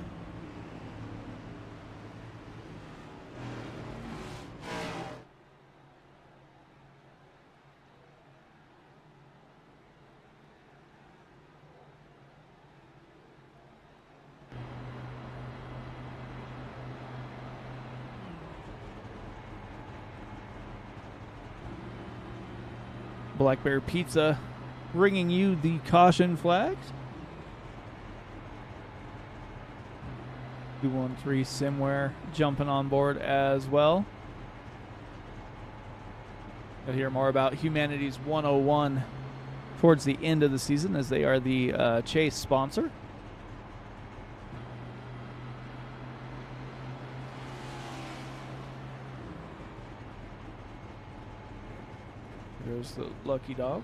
Black Bear Pizza bringing you the caution flags. 213 Simware jumping on board as well. You'll hear more about Humanities 101 towards the end of the season as they are the Chase sponsor. There's the lucky dog.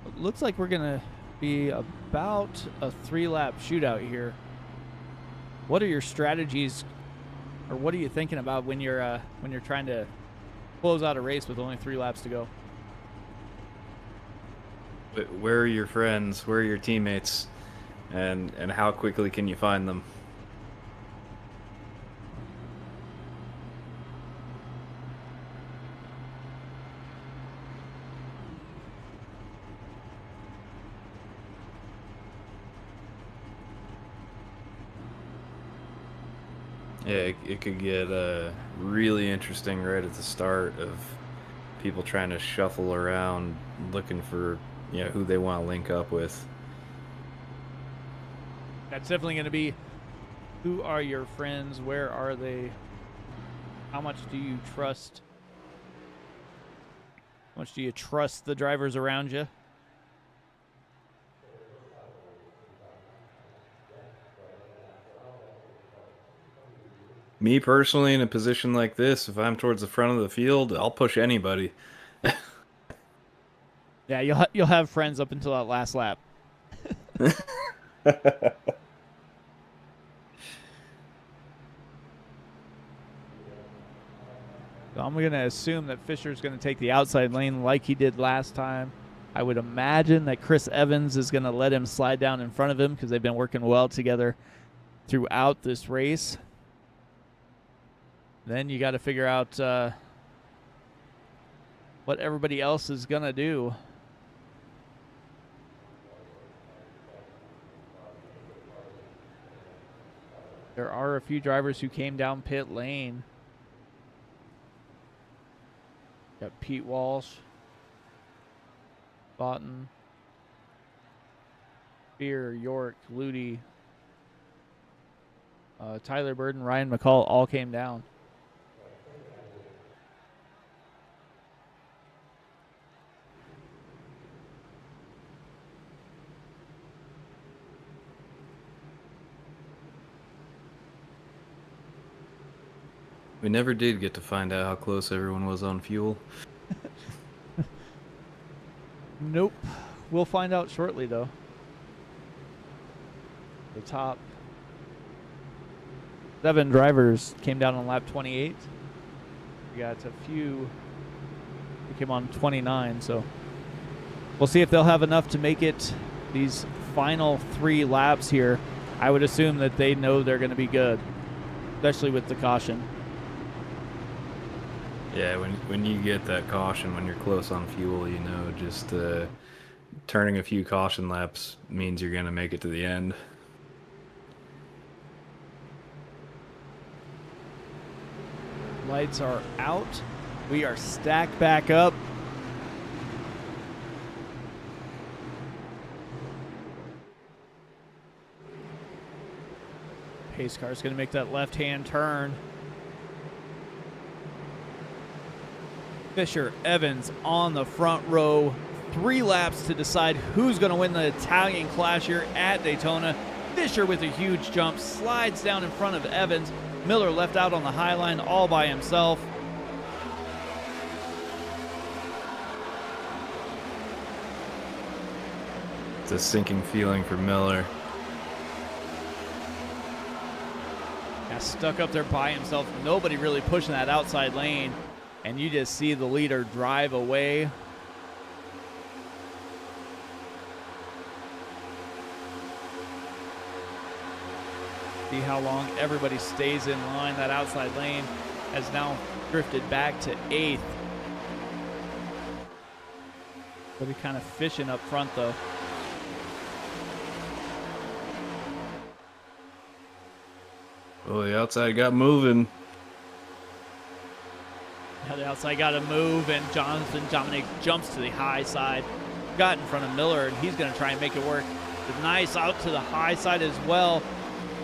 It looks like we're gonna be about a 3-lap shootout here. What are your strategies, or what are you thinking about when you're trying to close out a race with only 3 laps to go? Where are your friends? Where are your teammates? And how quickly can you find them? Yeah, it could get really interesting right at the start of people trying to shuffle around looking for, you know, who they want to link up with. That's definitely going to be, who are your friends? Where are they? How much do you trust? How much do you trust the drivers around you? Me personally, in a position like this, if I'm towards the front of the field, I'll push anybody. Yeah, you'll have friends up until that last lap. So I'm going to assume that Fisher's going to take the outside lane like he did last time. I would imagine that Chris Evans is going to let him slide down in front of him because they've been working well together throughout this race. Then you got to figure out what everybody else is going to do. There are a few drivers who came down pit lane. Got Pete Walsh, Boughton, Beer, York, Ludi, Tyler Burden, Ryan McCall all came down. We never did get to find out how close everyone was on fuel. Nope. We'll find out shortly, though. The top 7 drivers came down on lap 28. We got a few who came on 29, so we'll see if they'll have enough to make it these final 3 laps here. I would assume that they know they're going to be good, especially with the caution. Yeah, when you get that caution when you're close on fuel, you know, just turning a few caution laps means you're going to make it to the end. Lights are out. We are stacked back up. Pace car is going to make that left-hand turn. Fisher, Evans on the front row. 3 laps to decide who's going to win the Italian Clash here at Daytona. Fisher with a huge jump slides down in front of Evans. Miller left out on the high line all by himself. It's a sinking feeling for Miller. Got stuck up there by himself. Nobody really pushing that outside lane. And you just see the leader drive away. See how long everybody stays in line. That outside lane has now drifted back to 8th. But he kind of fishing up front though. Oh, the outside got moving. Now the outside got to move, and Jonathan Dominic jumps to the high side. Got in front of Miller, and he's going to try and make it work. Nice out to the high side as well.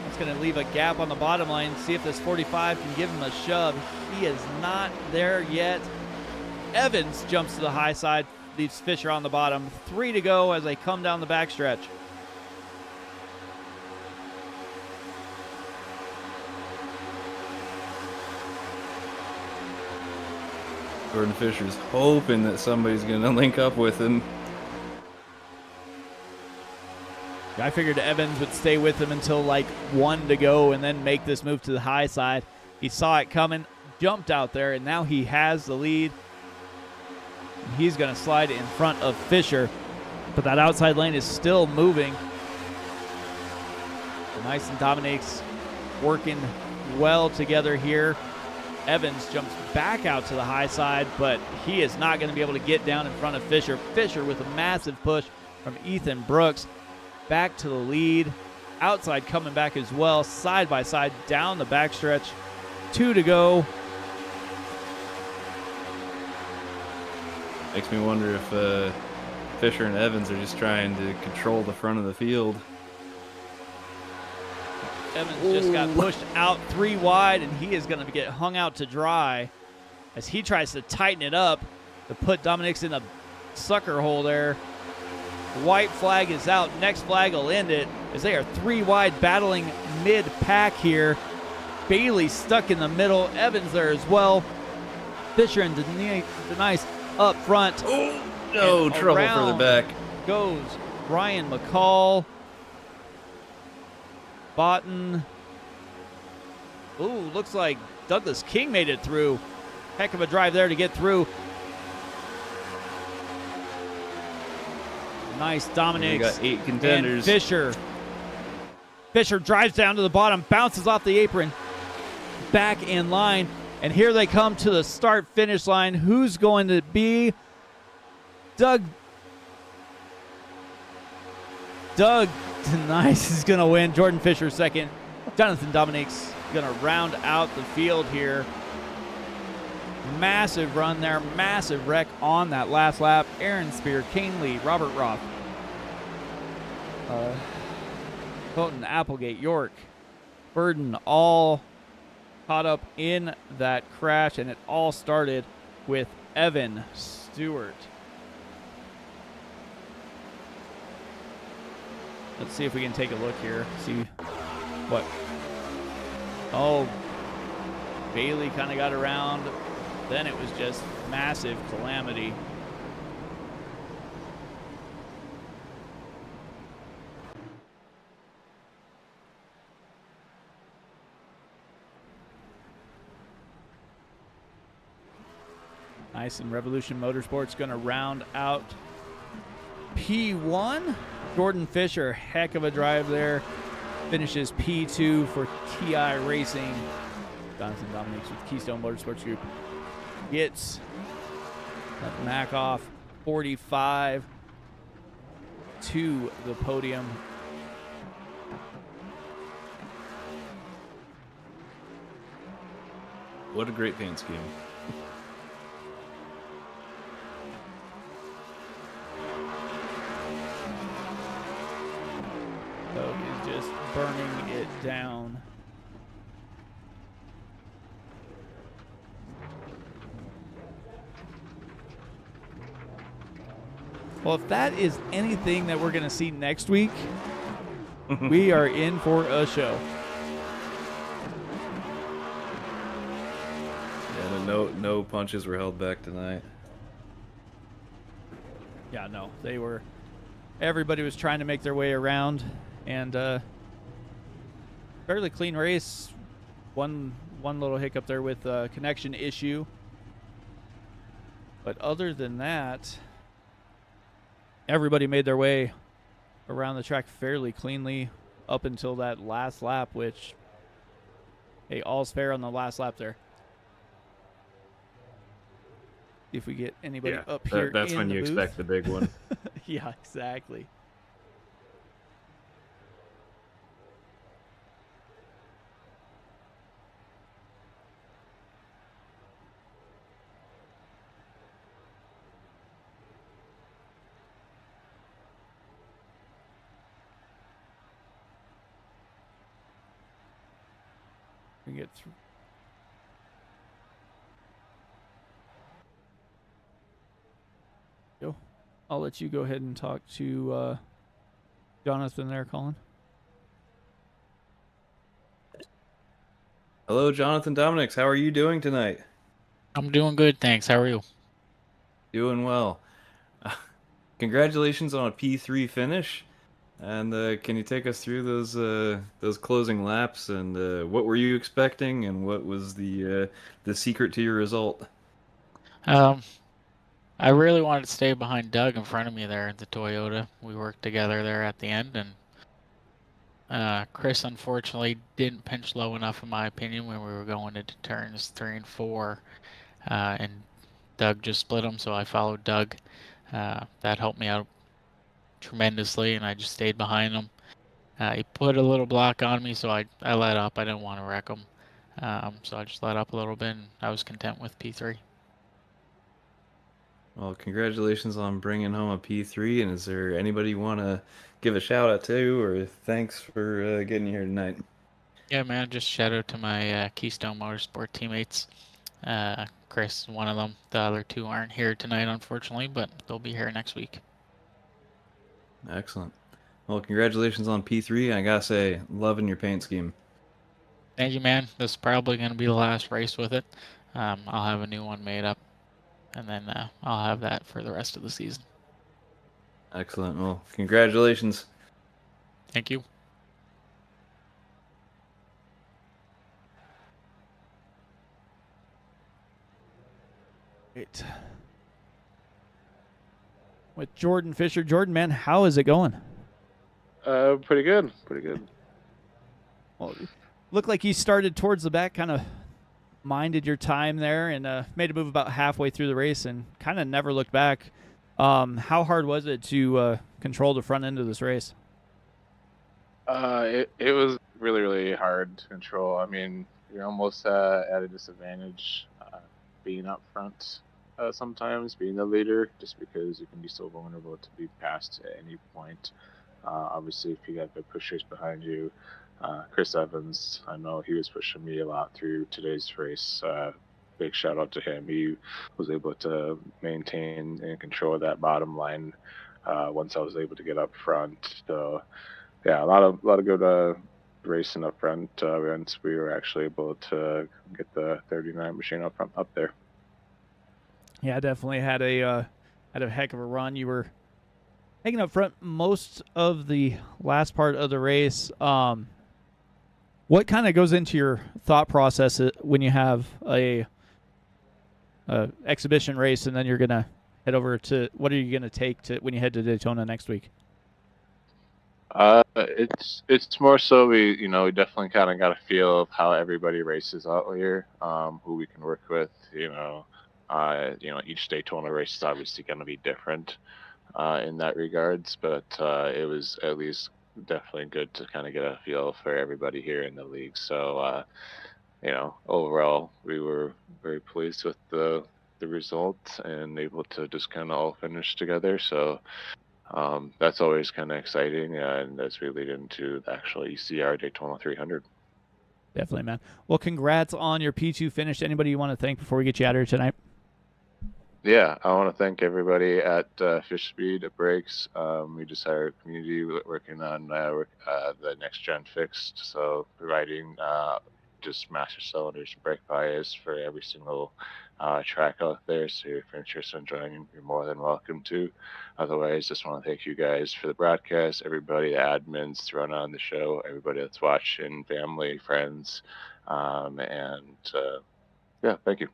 That's going to leave a gap on the bottom line. See if this 45 can give him a shove. He is not there yet. Evans jumps to the high side, leaves Fisher on the bottom. 3 to go as they come down the backstretch. Jordan Fisher's hoping that somebody's going to link up with him. I figured Evans would stay with him until like 1 to go and then make this move to the high side. He saw it coming, jumped out there, and now he has the lead. He's going to slide in front of Fisher, but that outside lane is still moving. Nice and Dominique's working well together here. Evans jumps back out to the high side, but he is not going to be able to get down in front of Fisher. Fisher with a massive push from Ethan Brooks. Back to the lead. Outside coming back as well. Side by side down the backstretch. 2 to go. Makes me wonder if Fisher and Evans are just trying to control the front of the field. Evans just got pushed out 3 wide, and he is going to get hung out to dry as he tries to tighten it up to put Dominics in the sucker hole there. White flag is out. Next flag will end it as they are 3 wide battling mid-pack here. Bailey stuck in the middle. Evans there as well. Fisher and Denise up front. Oh, no, trouble further back. Goes Ryan McCall. Boughton. Ooh, looks like Douglas King made it through. Heck of a drive there to get through. Nice Dominic. We got 8 contenders. And Fisher. Fisher drives down to the bottom, bounces off the apron, back in line, and here they come to the start-finish line. Who's going to be? Doug Nice is going to win. Jordan Fisher second. Jonathan Dominique's going to round out the field here. Massive run there. Massive wreck on that last lap. Aaron Spear, Kane Lee, Robert Roth, Boughton, Applegate, York, Burden, all caught up in that crash, and it all started with Evan Stewart. Let's see if we can take a look here. See what. Oh, Bailey kind of got around. Then it was just massive calamity. Nice, and Revolution Motorsports going to round out P1. Jordan Fisher, heck of a drive there. Finishes P2 for TI Racing. Jonathan Dominics with Keystone Motorsports Group. gets that Mac off 45 to the podium. What a great paint scheme. Doug is just burning it down. Well, if that is anything that we're going to see next week, we are in for a show. Yeah, no punches were held back tonight. Yeah, no, they were. Everybody was trying to make their way around, and fairly clean race. One little hiccup there with a connection issue, but other than that, everybody made their way around the track fairly cleanly up until that last lap, which, hey, all's fair on the last lap there. If we get anybody up here, that's when you expect the big one. Yeah, exactly. We get through. I'll let you go ahead and talk to Jonathan there, Colin. Hello, Jonathan Dominics. How are you doing tonight? I'm doing good, thanks. How are you? Doing well. Congratulations on a P3 finish. And can you take us through those closing laps and what were you expecting and what was the secret to your result? I really wanted to stay behind Doug in front of me there at the Toyota. We worked together there at the end, and Chris unfortunately didn't pinch low enough, in my opinion, when we were going into turns 3 and 4, and Doug just split them, so I followed Doug. That helped me out tremendously, and I just stayed behind him. He put a little block on me, so I let up. I didn't want to wreck him, so I just let up a little bit, and I was content with P3. Well, congratulations on bringing home a P3, and is there anybody you want to give a shout out to, or thanks for getting here tonight? Yeah, man, just shout out to my Keystone Motorsport teammates. Chris is one of them. The other two aren't here tonight, unfortunately, but they'll be here next week. Excellent. Well, congratulations on P3. I gotta say, loving your paint scheme. Thank you, man. This is probably going to be the last race with it. I'll have a new one made up, and then I'll have that for the rest of the season. Excellent. Well, congratulations. Thank you. Great. With Jordan Fisher. Jordan, man, how is it going? Pretty good. Pretty good. Well, looked like you started towards the back, kind of minded your time there, and made a move about halfway through the race and kind of never looked back. How hard was it to control the front end of this race? It was really, really hard to control. I mean, you're almost at a disadvantage being up front sometimes, being the leader, just because you can be so vulnerable to be passed at any point. Obviously, if you got good pushers behind you, Chris Evans, I know he was pushing me a lot through today's race. Big shout out to him. He was able to maintain and control that bottom line once I was able to get up front. So, yeah, a lot of good racing up front. Once we were actually able to get the 39 machine up there. Yeah, definitely had a heck of a run. You were hanging up front most of the last part of the race. What kind of goes into your thought process when you have a exhibition race and then you're gonna head over to, what are you gonna take to when you head to Daytona next week? It's more so we definitely kind of got a feel of how everybody races out here, who we can work with, Each Daytona race is obviously going to be different in that regards, but it was at least definitely good to kind of get a feel for everybody here in the league. So, overall, we were very pleased with the result and able to just kind of all finish together. So that's always kind of exciting, and as we lead into the actual ECR Daytona 300. Definitely, man. Well, congrats on your P2 finish. Anybody you want to thank before we get you out of here tonight? Yeah, I want to thank everybody at Fish Speed at Brakes. We just hired a community working on the NextGen fixed, so providing just master cylinders and brake bias for every single track out there. So if you're interested in joining, you're more than welcome to. Otherwise, just want to thank you guys for the broadcast, everybody, the admins thrown on the show, everybody that's watching, family, friends, yeah, thank you.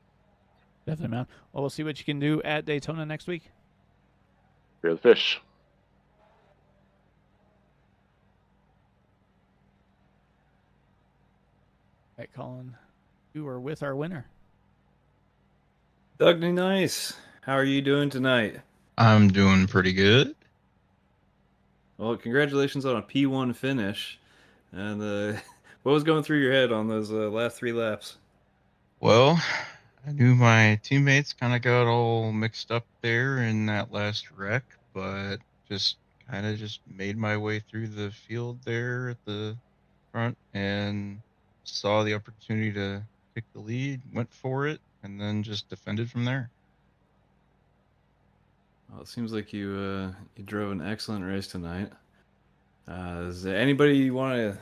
Definitely, man. Well, we'll see what you can do at Daytona next week. Fear the fish. All right, Colin, you are with our winner. Doug Nice, how are you doing tonight? I'm doing pretty good. Well, congratulations on a P1 finish. And what was going through your head on those last 3 laps? Well, I knew my teammates kind of got all mixed up there in that last wreck, but just made my way through the field there at the front and saw the opportunity to take the lead, went for it, and then just defended from there. Well, it seems like you drove an excellent race tonight. Is there anybody you want to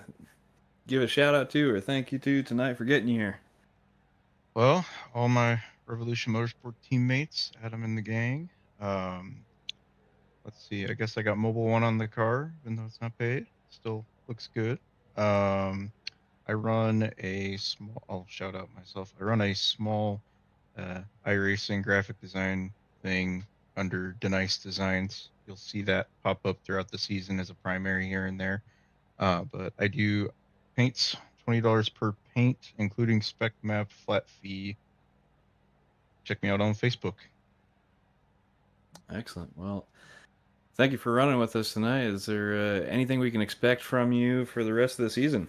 give a shout out to or thank you to tonight for getting you here? Well, all my Revolution Motorsport teammates, had them in the gang. Let's see, I guess I got Mobile One on the car, even though it's not paid. Still looks good. I run a small, I'll shout out myself. I run a small iRacing graphic design thing under Denise Designs. You'll see that pop up throughout the season as a primary here and there. But I do paints, $20 per paint, including spec map, flat fee. Check me out on Facebook. Excellent. Well, thank you for running with us tonight. Is there anything we can expect from you for the rest of the season?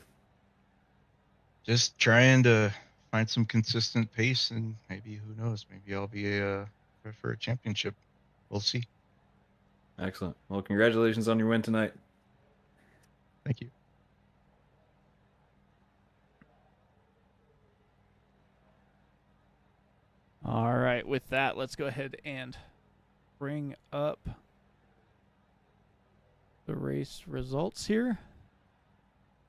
Just trying to find some consistent pace, and maybe, who knows, maybe I'll be for a championship. We'll see. Excellent. Well, congratulations on your win tonight. Thank you. All right, with that, let's go ahead and bring up the race results here.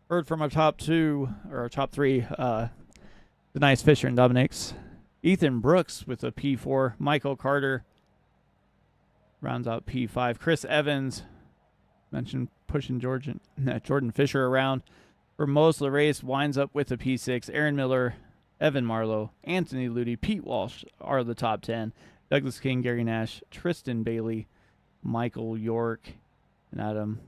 Heard from our top 3, Denise Fisher and Dominics. Ethan Brooks with a P4. Michael Carter rounds out P5. Chris Evans, mentioned pushing Jordan Fisher around for most of the race, winds up with a P6. Aaron Miller, Evan Marlowe, Anthony Ludi, Pete Walsh are the top 10. Douglas King, Gary Nash, Tristan Bailey, Michael York, and Adam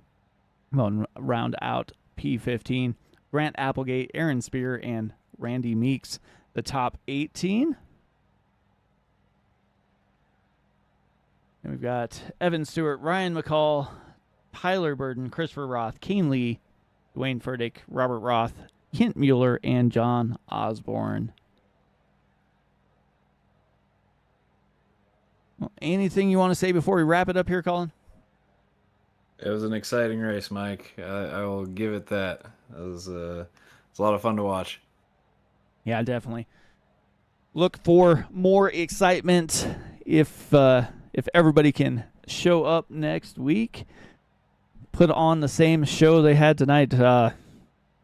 round out P15. Grant Applegate, Aaron Spear, and Randy Meeks, the top 18. And we've got Evan Stewart, Ryan McCall, Tyler Burden, Christopher Roth, Kane Lee, Dwayne Furtick, Robert Roth, Kent Mueller, and John Osborne. Well, anything you want to say before we wrap it up here, Colin? It was an exciting race, Mike. I will give it that. It was a lot of fun to watch. Yeah, definitely. Look for more excitement if everybody can show up next week. Put on the same show they had tonight.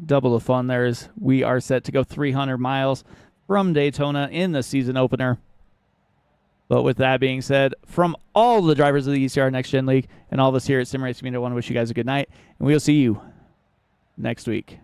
Double the fun there as we are set to go 300 miles from Daytona in the season opener. But with that being said, from all the drivers of the ECR Next Gen League and all of us here at Sim Racing Media, I want to wish you guys a good night, and we'll see you next week.